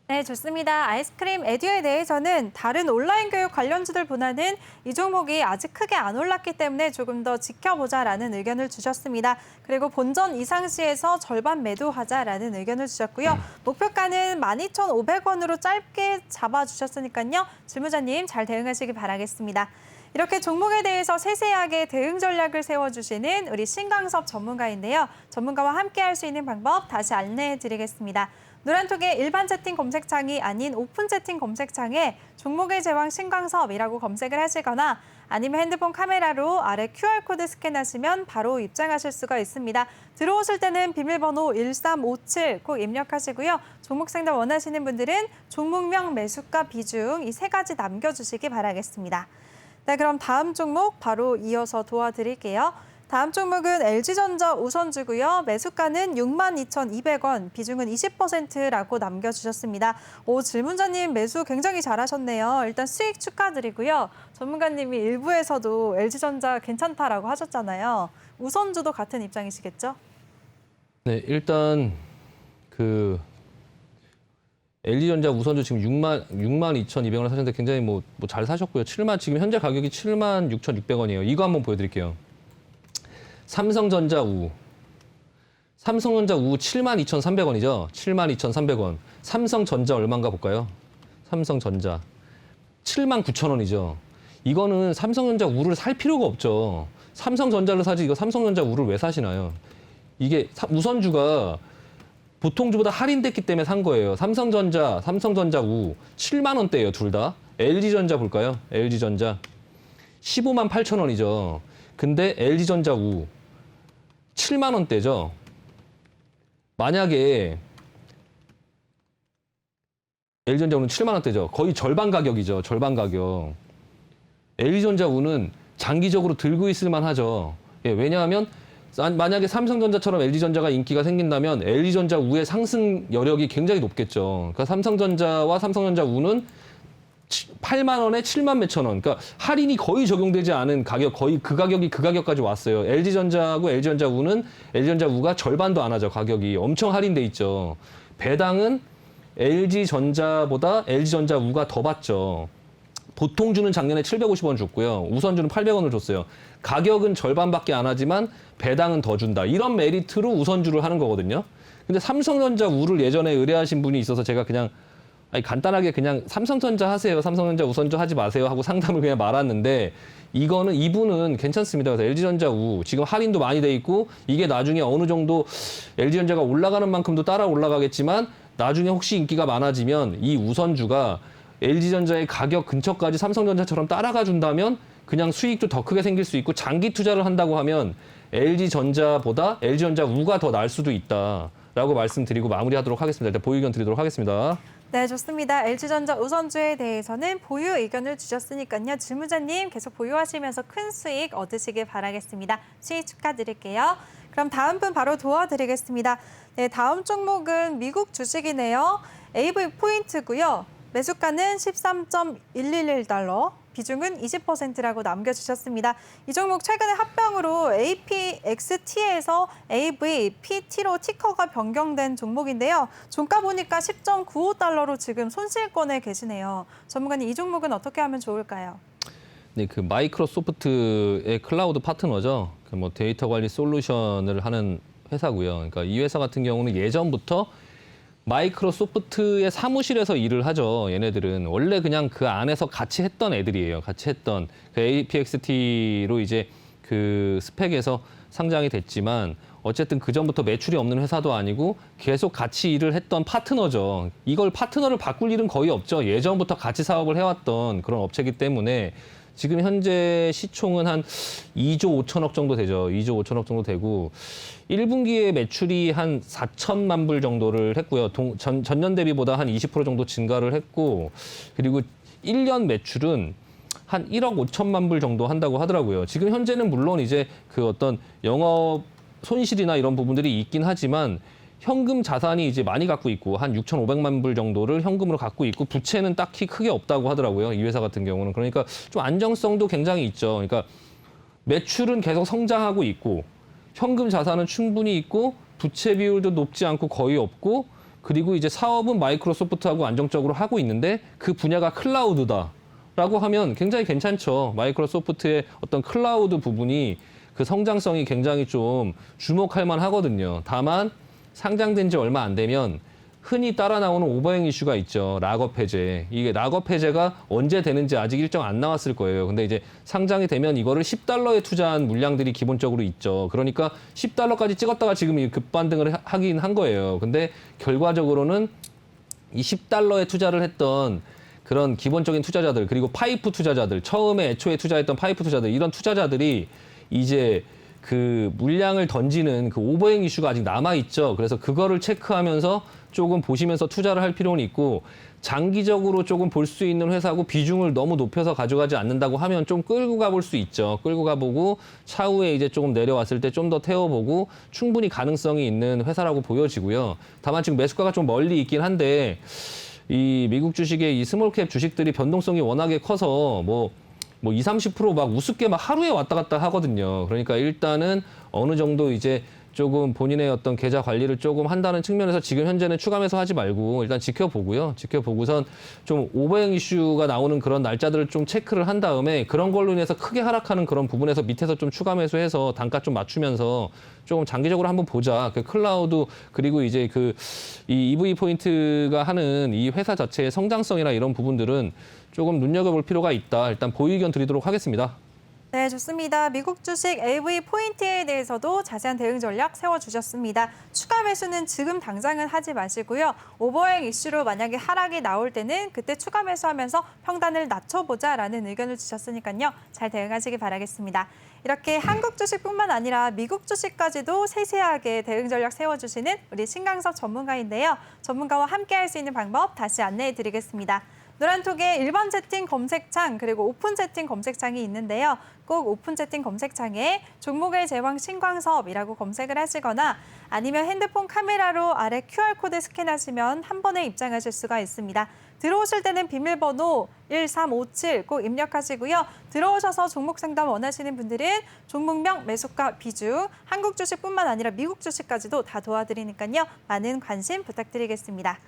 네, 좋습니다. 아이스크림 에듀에 대해서는 다른 온라인 교육 관련주들보다는 이 종목이 아직 크게 안 올랐기 때문에 조금 더 지켜보자라는 의견을 주셨습니다. 그리고 본전 이상 시에서 절반 매도하자라는 의견을 주셨고요. 목표가는 12,500원으로 짧게 잡아주셨으니까요. 질문자님 잘 대응하시기 바라겠습니다. 이렇게 종목에 대해서 세세하게 대응 전략을 세워주시는 우리 신강섭 전문가인데요. 전문가와 함께 할 수 있는 방법 다시 안내해 드리겠습니다. 노란톡의 일반 채팅 검색창이 아닌 오픈 채팅 검색창에 종목의 제왕 신강섭이라고 검색을 하시거나 아니면 핸드폰 카메라로 아래 QR코드 스캔하시면 바로 입장하실 수가 있습니다. 들어오실 때는 비밀번호 1357 꼭 입력하시고요. 종목 상담 원하시는 분들은 종목명, 매수가, 비중 이 세 가지 남겨주시기 바라겠습니다. 네, 그럼 다음 종목 바로 이어서 도와드릴게요. 다음 종목은 LG전자 우선주고요. 매수가는 62,200원, 비중은 20%라고 남겨주셨습니다. 질문자님 매수 굉장히 잘하셨네요. 일단 수익 축하드리고요. 전문가님이 일부에서도 LG전자 괜찮다라고 하셨잖아요. 우선주도 같은 입장이시겠죠? 네, 일단 LG전자 우선주 지금 62,200원을 사셨는데 굉장히 뭐 잘 사셨고요. 지금 현재 가격이 76,600원이에요. 이거 한번 보여드릴게요. 삼성전자 우 72,300원이죠. 72,300원. 삼성전자 얼마인가 볼까요? 삼성전자 79,000원이죠. 이거는 삼성전자 우를 살 필요가 없죠. 삼성전자를 사지 이거 삼성전자 우를 왜 사시나요? 이게 우선주가 보통주보다 할인됐기 때문에 산 거예요. 삼성전자 우 7만 원대예요, 둘 다. LG전자 볼까요? LG전자 158,000원이죠. 근데 LG전자 우 7만 원대죠. 만약에 LG전자 우는 7만 원대죠. 거의 절반 가격이죠. 절반 가격. LG전자 우는 장기적으로 들고 있을 만하죠. 예, 왜냐하면 만약에 삼성전자처럼 LG전자가 인기가 생긴다면 LG전자 우의 상승 여력이 굉장히 높겠죠. 그러니까 삼성전자와 삼성전자 우는 8만 원에 7만 몇천 원. 그러니까 할인이 거의 적용되지 않은 가격, 거의 그 가격까지 왔어요. LG전자하고 LG전자 우는 LG전자 우가 절반도 안 하죠. 가격이 엄청 할인돼 있죠. 배당은 LG전자보다 LG전자 우가 더 받죠. 보통주는 작년에 750원 줬고요. 우선주는 800원을 줬어요. 가격은 절반밖에 안 하지만 배당은 더 준다. 이런 메리트로 우선주를 하는 거거든요. 근데 삼성전자 우를 예전에 의뢰하신 분이 있어서 제가 그냥 간단하게 그냥 삼성전자 하세요. 삼성전자 우선주 하지 마세요 하고 상담을 그냥 말았는데 이분은 괜찮습니다. 그래서 LG전자 우 지금 할인도 많이 돼 있고 이게 나중에 어느 정도 LG전자가 올라가는 만큼도 따라 올라가겠지만 나중에 혹시 인기가 많아지면 이 우선주가 LG전자의 가격 근처까지 삼성전자처럼 따라가 준다면 그냥 수익도 더 크게 생길 수 있고 장기 투자를 한다고 하면 LG전자보다 LG전자 우가 더 날 수도 있다라고 말씀드리고 마무리하도록 하겠습니다. 일단 보유 의견 드리도록 하겠습니다. 네, 좋습니다. LG전자 우선주에 대해서는 보유 의견을 주셨으니까요. 질문자님 계속 보유하시면서 큰 수익 얻으시길 바라겠습니다. 수익 축하드릴게요. 그럼 다음 분 바로 도와드리겠습니다. 네, 다음 종목은 미국 주식이네요. AV 포인트고요. 매수가는 13.111달러, 비중은 20%라고 남겨주셨습니다. 이 종목 최근에 합병으로 APXT에서 AVPT로 티커가 변경된 종목인데요. 종가 보니까 10.95달러로 지금 손실권에 계시네요. 전문가님, 이 종목은 어떻게 하면 좋을까요? 네, 그 마이크로소프트의 클라우드 파트너죠. 그 뭐 데이터 관리 솔루션을 하는 회사고요. 그러니까 이 회사 같은 경우는 예전부터 마이크로소프트의 사무실에서 일을 하죠. 얘네들은 원래 그냥 그 안에서 같이 했던 애들이에요. 같이 했던 그 APXT로 이제 그 스펙에서 상장이 됐지만 어쨌든 그 전부터 매출이 없는 회사도 아니고 계속 같이 일을 했던 파트너죠. 이걸 파트너를 바꿀 일은 거의 없죠. 예전부터 같이 사업을 해왔던 그런 업체이기 때문에 지금 현재 시총은 한 2조 5천억 정도 되죠. 2조 5천억 정도 되고 1분기에 매출이 한 4천만 불 정도를 했고요. 전년 대비보다 한 20% 정도 증가를 했고 그리고 1년 매출은 한 1억 5천만 불 정도 한다고 하더라고요. 지금 현재는 물론 이제 그 어떤 영업 손실이나 이런 부분들이 있긴 하지만 현금 자산이 이제 많이 갖고 있고 한 6,500만 불 정도를 현금으로 갖고 있고 부채는 딱히 크게 없다고 하더라고요. 이 회사 같은 경우는. 그러니까 좀 안정성도 굉장히 있죠. 그러니까 매출은 계속 성장하고 있고 현금 자산은 충분히 있고 부채 비율도 높지 않고 거의 없고 그리고 이제 사업은 마이크로소프트하고 안정적으로 하고 있는데 그 분야가 클라우드다라고 하면 굉장히 괜찮죠. 마이크로소프트의 어떤 클라우드 부분이 그 성장성이 굉장히 좀 주목할 만하거든요. 다만 상장된 지 얼마 안 되면 흔히 따라 나오는 오버행 이슈가 있죠. 락업 해제. 이게 락업 해제가 언제 되는지 아직 일정 안 나왔을 거예요. 근데 이제 상장이 되면 이거를 $10에 투자한 물량들이 기본적으로 있죠. 그러니까 $10까지 찍었다가 지금 급반등을 하긴 한 거예요. 근데 결과적으로는 이 $10에 투자를 했던 그런 기본적인 투자자들 그리고 파이프 투자자들 처음에 애초에 투자했던 파이프 투자자들 이런 투자자들이 이제 그 물량을 던지는 그 오버행 이슈가 아직 남아있죠. 그래서 그거를 체크하면서 조금 보시면서 투자를 할 필요는 있고 장기적으로 조금 볼 수 있는 회사고 비중을 너무 높여서 가져가지 않는다고 하면 좀 끌고 가볼 수 있죠. 끌고 가보고 차후에 이제 조금 내려왔을 때 좀 더 태워보고 충분히 가능성이 있는 회사라고 보여지고요. 다만 지금 매수가가 좀 멀리 있긴 한데 이 미국 주식의 이 스몰캡 주식들이 변동성이 워낙에 커서 뭐 20, 30% 막 우습게 막 하루에 왔다 갔다 하거든요. 그러니까 일단은 어느 정도 이제 조금 본인의 어떤 계좌 관리를 조금 한다는 측면에서 지금 현재는 추가 매수하지 말고 일단 지켜보고요. 지켜보고선 좀 오버행 이슈가 나오는 그런 날짜들을 좀 체크를 한 다음에 그런 걸로 인해서 크게 하락하는 그런 부분에서 밑에서 좀 추가 매수해서 단가 좀 맞추면서 조금 장기적으로 한번 보자. 그 클라우드 그리고 이제 이 EV 포인트가 하는 이 회사 자체의 성장성이나 이런 부분들은 조금 눈여겨볼 필요가 있다. 일단 보유 의견 드리도록 하겠습니다. 네, 좋습니다. 미국 주식 AV 포인트에 대해서도 자세한 대응 전략 세워주셨습니다. 추가 매수는 지금 당장은 하지 마시고요. 오버행 이슈로 만약에 하락이 나올 때는 그때 추가 매수하면서 평단을 낮춰보자라는 의견을 주셨으니까요. 잘 대응하시기 바라겠습니다. 이렇게 한국 주식뿐만 아니라 미국 주식까지도 세세하게 대응 전략 세워주시는 우리 신강섭 전문가인데요. 전문가와 함께 할 수 있는 방법 다시 안내해 드리겠습니다. 노란톡에 1번 채팅 검색창 그리고 오픈 채팅 검색창이 있는데요. 꼭 오픈 채팅 검색창에 종목의 제왕 신광섭이라고 검색을 하시거나 아니면 핸드폰 카메라로 아래 QR코드 스캔하시면 한 번에 입장하실 수가 있습니다. 들어오실 때는 비밀번호 1357 꼭 입력하시고요. 들어오셔서 종목 상담 원하시는 분들은 종목명, 매수가, 비중, 한국 주식뿐만 아니라 미국 주식까지도 다 도와드리니까요. 많은 관심 부탁드리겠습니다.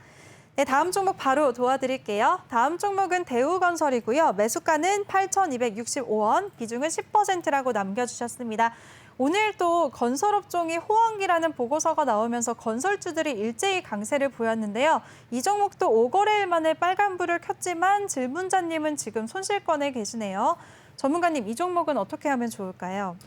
네, 다음 종목 바로 도와드릴게요. 다음 종목은 대우건설이고요. 매수가는 8,265원, 비중은 10%라고 남겨주셨습니다. 오늘 또 건설업종이 호황기라는 보고서가 나오면서 건설주들이 일제히 강세를 보였는데요. 이 종목도 5거래일 만에 빨간불을 켰지만 질문자님은 지금 손실권에 계시네요. 전문가님, 이 종목은 어떻게 하면 좋을까요?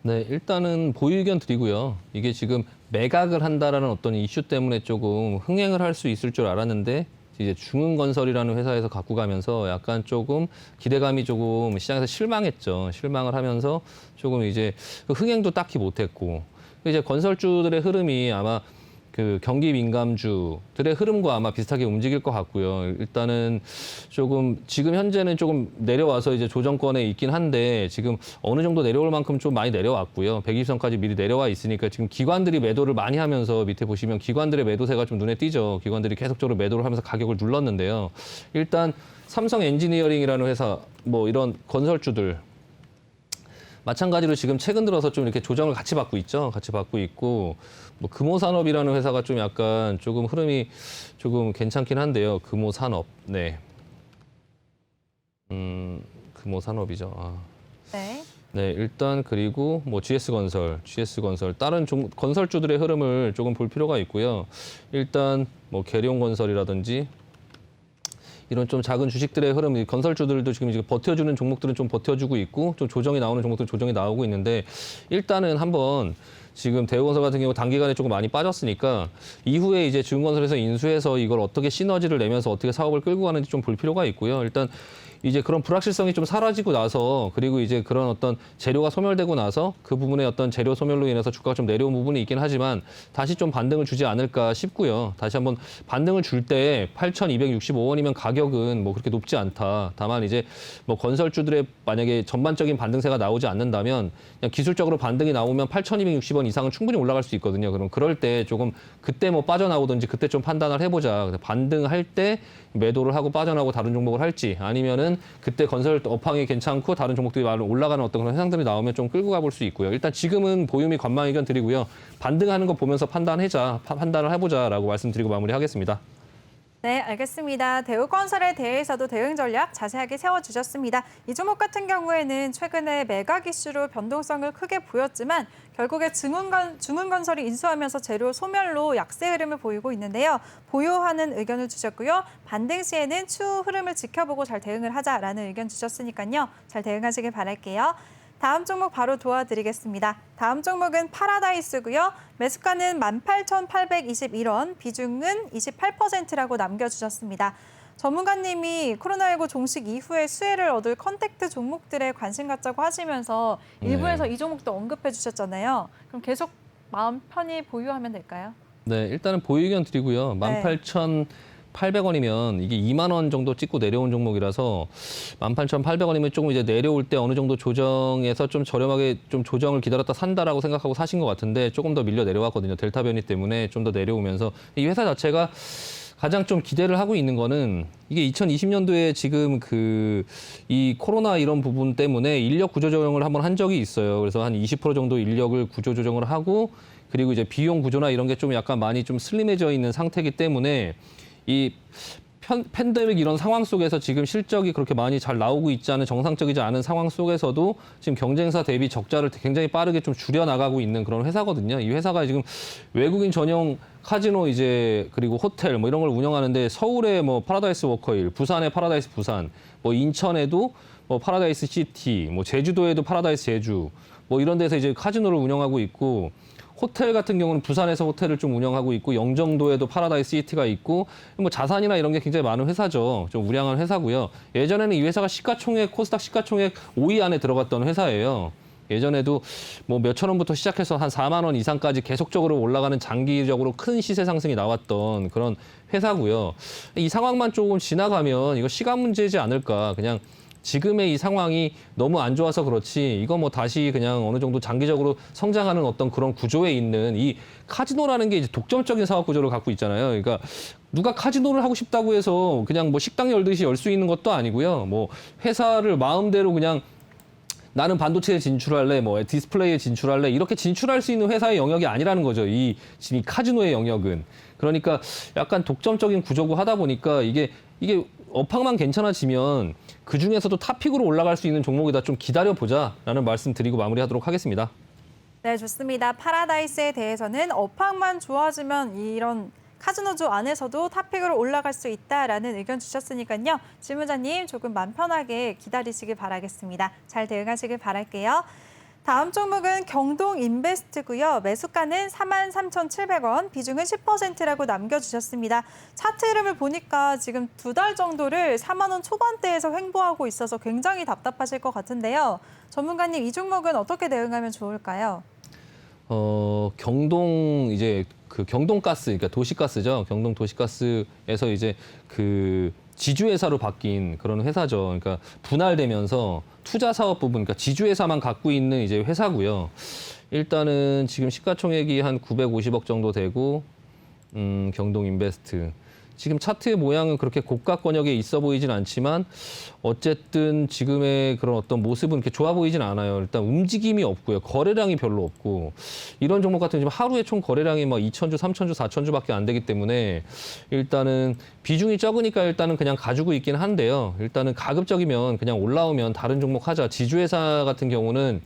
네, 일단은 보유 의견 드리고요. 이게 지금 매각을 한다라는 어떤 이슈 때문에 조금 흥행을 할 수 있을 줄 알았는데 이제 중흥건설이라는 회사에서 갖고 가면서 약간 조금 기대감이 조금 시장에서 실망했죠. 실망을 하면서 조금 이제 흥행도 딱히 못했고 이제 건설주들의 흐름이 아마 그 경기 민감주들의 흐름과 아마 비슷하게 움직일 것 같고요. 일단은 조금 지금 현재는 조금 내려와서 이제 조정권에 있긴 한데 지금 어느 정도 내려올 만큼 좀 많이 내려왔고요. 120선까지 미리 내려와 있으니까 지금 기관들이 매도를 많이 하면서 밑에 보시면 기관들의 매도세가 좀 눈에 띄죠. 기관들이 계속적으로 매도를 하면서 가격을 눌렀는데요. 일단 삼성 엔지니어링이라는 회사 뭐 이런 건설주들 마찬가지로 지금 최근 들어서 좀 이렇게 조정을 같이 받고 있죠. 같이 받고 있고 뭐 금호산업이라는 회사가 좀 약간 조금 흐름이 조금 괜찮긴 한데요. 금호산업. 네. 금호 산업이죠. 아. 네. 네, 일단 그리고 뭐 GS건설 다른 건설주들의 흐름을 조금 볼 필요가 있고요. 일단 뭐 계룡건설이라든지 이런 좀 작은 주식들의 흐름, 건설주들도 지금 이제 버텨주는 종목들은 좀 버텨주고 있고, 좀 조정이 나오는 종목들은 조정이 나오고 있는데, 일단은 한번 지금 대우건설 같은 경우 단기간에 조금 많이 빠졌으니까 이후에 이제 중건설에서 인수해서 이걸 어떻게 시너지를 내면서 어떻게 사업을 끌고 가는지 좀 볼 필요가 있고요. 일단 이제 그런 불확실성이 좀 사라지고 나서, 그리고 이제 그런 어떤 재료가 소멸되고 나서 그 부분의 어떤 재료 소멸로 인해서 주가가 좀 내려온 부분이 있긴 하지만 다시 좀 반등을 주지 않을까 싶고요. 다시 한번 반등을 줄 때 8,265원이면 가격은 뭐 그렇게 높지 않다. 다만 이제 뭐 건설주들의 만약에 전반적인 반등세가 나오지 않는다면 그냥 기술적으로 반등이 나오면 8,260원 이상은 충분히 올라갈 수 있거든요. 그럼 그럴 때 조금 그때 뭐 빠져나오든지 그때 좀 판단을 해보자. 반등할 때 매도를 하고 빠져나오고 다른 종목을 할지, 아니면은 그때 건설 업황이 괜찮고 다른 종목들이 올라가는 어떤 그런 현상들이 나오면 좀 끌고 가볼 수 있고요. 일단 지금은 보유미 관망 의견 드리고요. 반등하는 거 보면서 판단을 해보자라고 말씀드리고 마무리하겠습니다. 네, 알겠습니다. 대우건설에 대해서도 대응 전략 자세하게 세워주셨습니다. 이 종목 같은 경우에는 최근에 매각 이슈로 변동성을 크게 보였지만 결국에 중흥건설이 인수하면서 재료 소멸로 약세 흐름을 보이고 있는데요. 보유하는 의견을 주셨고요. 반등 시에는 추후 흐름을 지켜보고 잘 대응을 하자라는 의견 주셨으니까요. 잘 대응하시길 바랄게요. 다음 종목 바로 도와드리겠습니다. 다음 종목은 파라다이스고요. 매수가는 18,821원, 비중은 28%라고 남겨주셨습니다. 전문가님이 코로나19 종식 이후에 수혜를 얻을 컨택트 종목들에 관심 갖자고 하시면서 일부에서 이 종목도 언급해 주셨잖아요. 그럼 계속 마음 편히 보유하면 될까요? 네, 일단은 보유 의견 드리고요. 18,800원이면 이게 2만 원 정도 찍고 내려온 종목이라서 18,800원이면 조금 이제 내려올 때 어느 정도 조정해서 좀 저렴하게 좀 조정을 기다렸다 산다라고 생각하고 사신 것 같은데 조금 더 밀려 내려왔거든요. 델타 변이 때문에 좀 더 내려오면서 이 회사 자체가 가장 좀 기대를 하고 있는 거는 이게 2020년도에 지금 이 코로나 이런 부분 때문에 인력 구조 조정을 한번 한 적이 있어요. 그래서 한 20% 정도 인력을 구조 조정을 하고, 그리고 이제 비용 구조나 이런 게 좀 약간 많이 좀 슬림해져 있는 상태이기 때문에 이 팬데믹 이런 상황 속에서 지금 실적이 그렇게 많이 잘 나오고 있지 않은, 정상적이지 않은 상황 속에서도 지금 경쟁사 대비 적자를 굉장히 빠르게 좀 줄여나가고 있는 그런 회사거든요. 이 회사가 지금 외국인 전용 카지노 그리고 호텔 뭐 이런 걸 운영하는데, 서울에 뭐 파라다이스 워커힐, 부산에 파라다이스 부산, 뭐 인천에도 뭐 파라다이스 시티, 뭐 제주도에도 파라다이스 제주, 뭐 이런 데서 이제 카지노를 운영하고 있고, 호텔 같은 경우는 부산에서 호텔을 좀 운영하고 있고, 영종도에도 파라다이스 시티가 있고, 뭐 자산이나 이런 게 굉장히 많은 회사죠. 좀 우량한 회사고요. 예전에는 이 회사가 코스닥 시가총액 5위 안에 들어갔던 회사예요. 예전에도 뭐 몇천 원부터 시작해서 한 4만 원 이상까지 계속적으로 올라가는 장기적으로 큰 시세 상승이 나왔던 그런 회사고요. 이 상황만 조금 지나가면 이거 시간 문제지 않을까. 그냥 지금의 이 상황이 너무 안 좋아서 그렇지, 이거 뭐 다시 그냥 어느 정도 장기적으로 성장하는 어떤 그런 구조에 있는 이 카지노라는 게 이제 독점적인 사업 구조를 갖고 있잖아요. 그러니까 누가 카지노를 하고 싶다고 해서 그냥 뭐 식당 열듯이 열 수 있는 것도 아니고요. 뭐 회사를 마음대로 그냥 나는 반도체에 진출할래, 뭐 디스플레이에 진출할래, 이렇게 진출할 수 있는 회사의 영역이 아니라는 거죠. 지금 이 카지노의 영역은. 그러니까 약간 독점적인 구조고 하다 보니까 이게 업황만 괜찮아지면 그 중에서도 탑픽으로 올라갈 수 있는 종목이다. 좀 기다려보자라는 말씀 드리고 마무리하도록 하겠습니다. 네, 좋습니다. 파라다이스에 대해서는 업황만 좋아지면 이런 카지노주 안에서도 탑픽으로 올라갈 수 있다라는 의견 주셨으니까요. 질문자님 조금 마음 편하게 기다리시길 바라겠습니다. 잘 대응하시길 바랄게요. 다음 종목은 경동인베스트고요. 매수가는 43,700원, 비중은 10%라고 남겨주셨습니다. 차트 흐름을 보니까 지금 2달 정도를 4만 원 초반대에서 횡보하고 있어서 굉장히 답답하실 것 같은데요. 전문가님, 이 종목은 어떻게 대응하면 좋을까요? 경동가스, 그러니까 도시가스죠. 경동 도시가스에서 이제 지주회사로 바뀐 그런 회사죠. 그러니까 분할되면서 투자 사업 부분, 그러니까 지주회사만 갖고 있는 이제 회사고요. 일단은 지금 시가총액이 한 950억 정도 되고, 경동인베스트. 지금 차트의 모양은 그렇게 고가권역에 있어 보이진 않지만 어쨌든 지금의 그런 어떤 모습은 그렇게 좋아 보이진 않아요. 일단 움직임이 없고요. 거래량이 별로 없고 이런 종목 같은 경우는 하루에 총 거래량이 막 2,000주, 3,000주, 4,000주밖에 안 되기 때문에 일단은 비중이 적으니까 일단은 그냥 가지고 있긴 한데요. 일단은 가급적이면 그냥 올라오면 다른 종목 하자. 지주회사 같은 경우는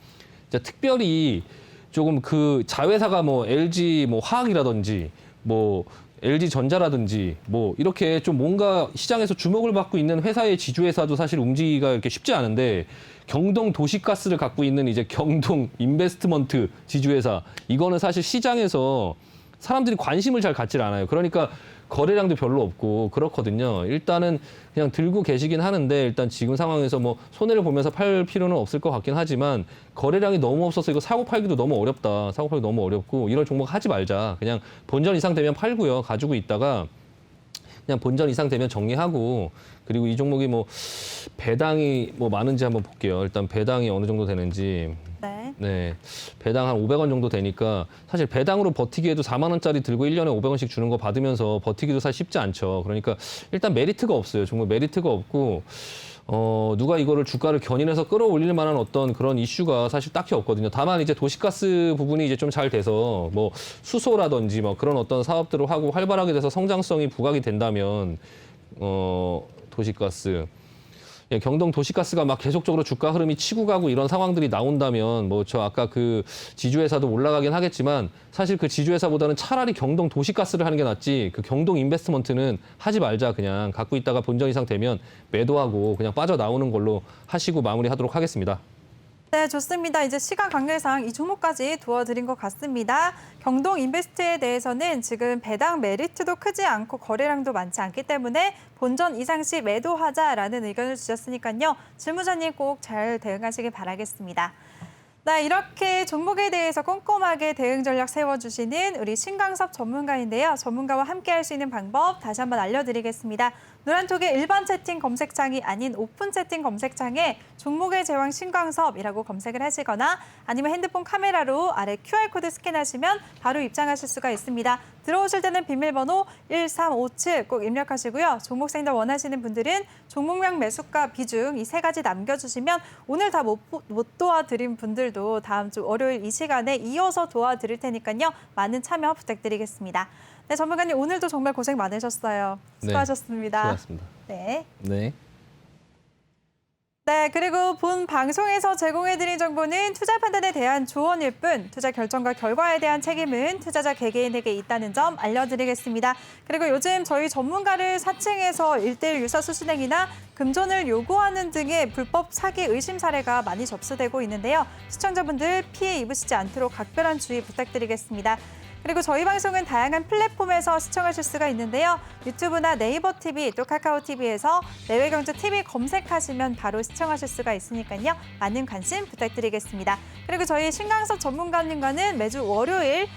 진짜 특별히 조금 그 자회사가 뭐 LG 뭐 화학이라든지 뭐 LG 전자라든지 뭐 이렇게 좀 뭔가 시장에서 주목을 받고 있는 회사의 지주회사도 사실 움직이기가 이렇게 쉽지 않은데 경동 도시가스를 갖고 있는 이제 경동 인베스트먼트 지주회사 이거는 사실 시장에서 사람들이 관심을 잘 갖질 않아요. 그러니까 거래량도 별로 없고 그렇거든요. 일단은 그냥 들고 계시긴 하는데 일단 지금 상황에서 뭐 손해를 보면서 팔 필요는 없을 것 같긴 하지만 거래량이 너무 없어서 이거 사고 팔기도 너무 어렵다. 사고 팔기 너무 어렵고 이런 종목 하지 말자. 그냥 본전 이상 되면 팔고요. 가지고 있다가 그냥 본전 이상 되면 정리하고 그리고 이 종목이 뭐 배당이 뭐 많은지 한번 볼게요. 일단 배당이 어느 정도 되는지. 네. 네. 배당 한 500원 정도 되니까 사실 배당으로 버티기에도 4만 원짜리 들고 1년에 500원씩 주는 거 받으면서 버티기도 사실 쉽지 않죠. 그러니까 일단 메리트가 없어요. 정말 메리트가 없고 누가 이거를 주가를 견인해서 끌어올릴 만한 어떤 그런 이슈가 사실 딱히 없거든요. 다만 이제 도시가스 부분이 이제 좀 잘 돼서 뭐 수소라든지 뭐 그런 어떤 사업들을 하고 활발하게 돼서 성장성이 부각이 된다면 도시가스 예, 경동 도시가스가 막 계속적으로 주가 흐름이 치고 가고 이런 상황들이 나온다면 뭐 저 아까 그 지주회사도 올라가긴 하겠지만 사실 그 지주회사보다는 차라리 경동 도시가스를 하는 게 낫지 그 경동 인베스트먼트는 하지 말자 그냥 갖고 있다가 본전 이상 되면 매도하고 그냥 빠져나오는 걸로 하시고 마무리하도록 하겠습니다. 네, 좋습니다. 이제 시간 관계상 이 종목까지 도와드린 것 같습니다. 경동 인베스트에 대해서는 지금 배당 메리트도 크지 않고 거래량도 많지 않기 때문에 본전 이상 시 매도하자라는 의견을 주셨으니까요. 실무자님 꼭 잘 대응하시길 바라겠습니다. 네, 이렇게 종목에 대해서 꼼꼼하게 대응 전략 세워주시는 우리 신강섭 전문가인데요. 전문가와 함께 할 수 있는 방법 다시 한번 알려드리겠습니다. 노란톡의 일반 채팅 검색창이 아닌 오픈 채팅 검색창에 종목의 제왕 신강섭이라고 검색을 하시거나 아니면 핸드폰 카메라로 아래 QR코드 스캔하시면 바로 입장하실 수가 있습니다. 들어오실 때는 비밀번호 1357 꼭 입력하시고요. 종목 생략 원하시는 분들은 종목명 매수가 비중 이 세 가지 남겨주시면 오늘 다 못 도와드린 분들도 다음 주 월요일 이 시간에 이어서 도와드릴 테니까요. 많은 참여 부탁드리겠습니다. 네, 전문가님 오늘도 정말 고생 많으셨어요. 수고하셨습니다. 네, 수고하셨습니다. 네. 네. 네, 그리고 본 방송에서 제공해드린 정보는 투자 판단에 대한 조언일 뿐 투자 결정과 결과에 대한 책임은 투자자 개개인에게 있다는 점 알려드리겠습니다. 그리고 요즘 저희 전문가를 사칭해서 1:1 유사 수신행이나 금전을 요구하는 등의 불법 사기 의심 사례가 많이 접수되고 있는데요. 시청자분들 피해 입으시지 않도록 각별한 주의 부탁드리겠습니다. 그리고 저희 방송은 다양한 플랫폼에서 시청하실 수가 있는데요. 유튜브나 네이버 TV, 또 카카오 TV에서 내외경제TV 검색하시면 바로 시청하실 수가 있으니까요. 많은 관심 부탁드리겠습니다. 그리고 저희 신강섭 전문가님과는 매주 월요일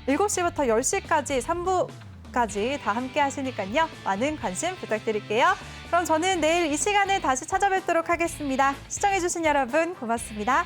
7시부터 10시까지 3부까지 다 함께 하시니까요. 많은 관심 부탁드릴게요. 그럼 저는 내일 이 시간에 다시 찾아뵙도록 하겠습니다. 시청해주신 여러분 고맙습니다.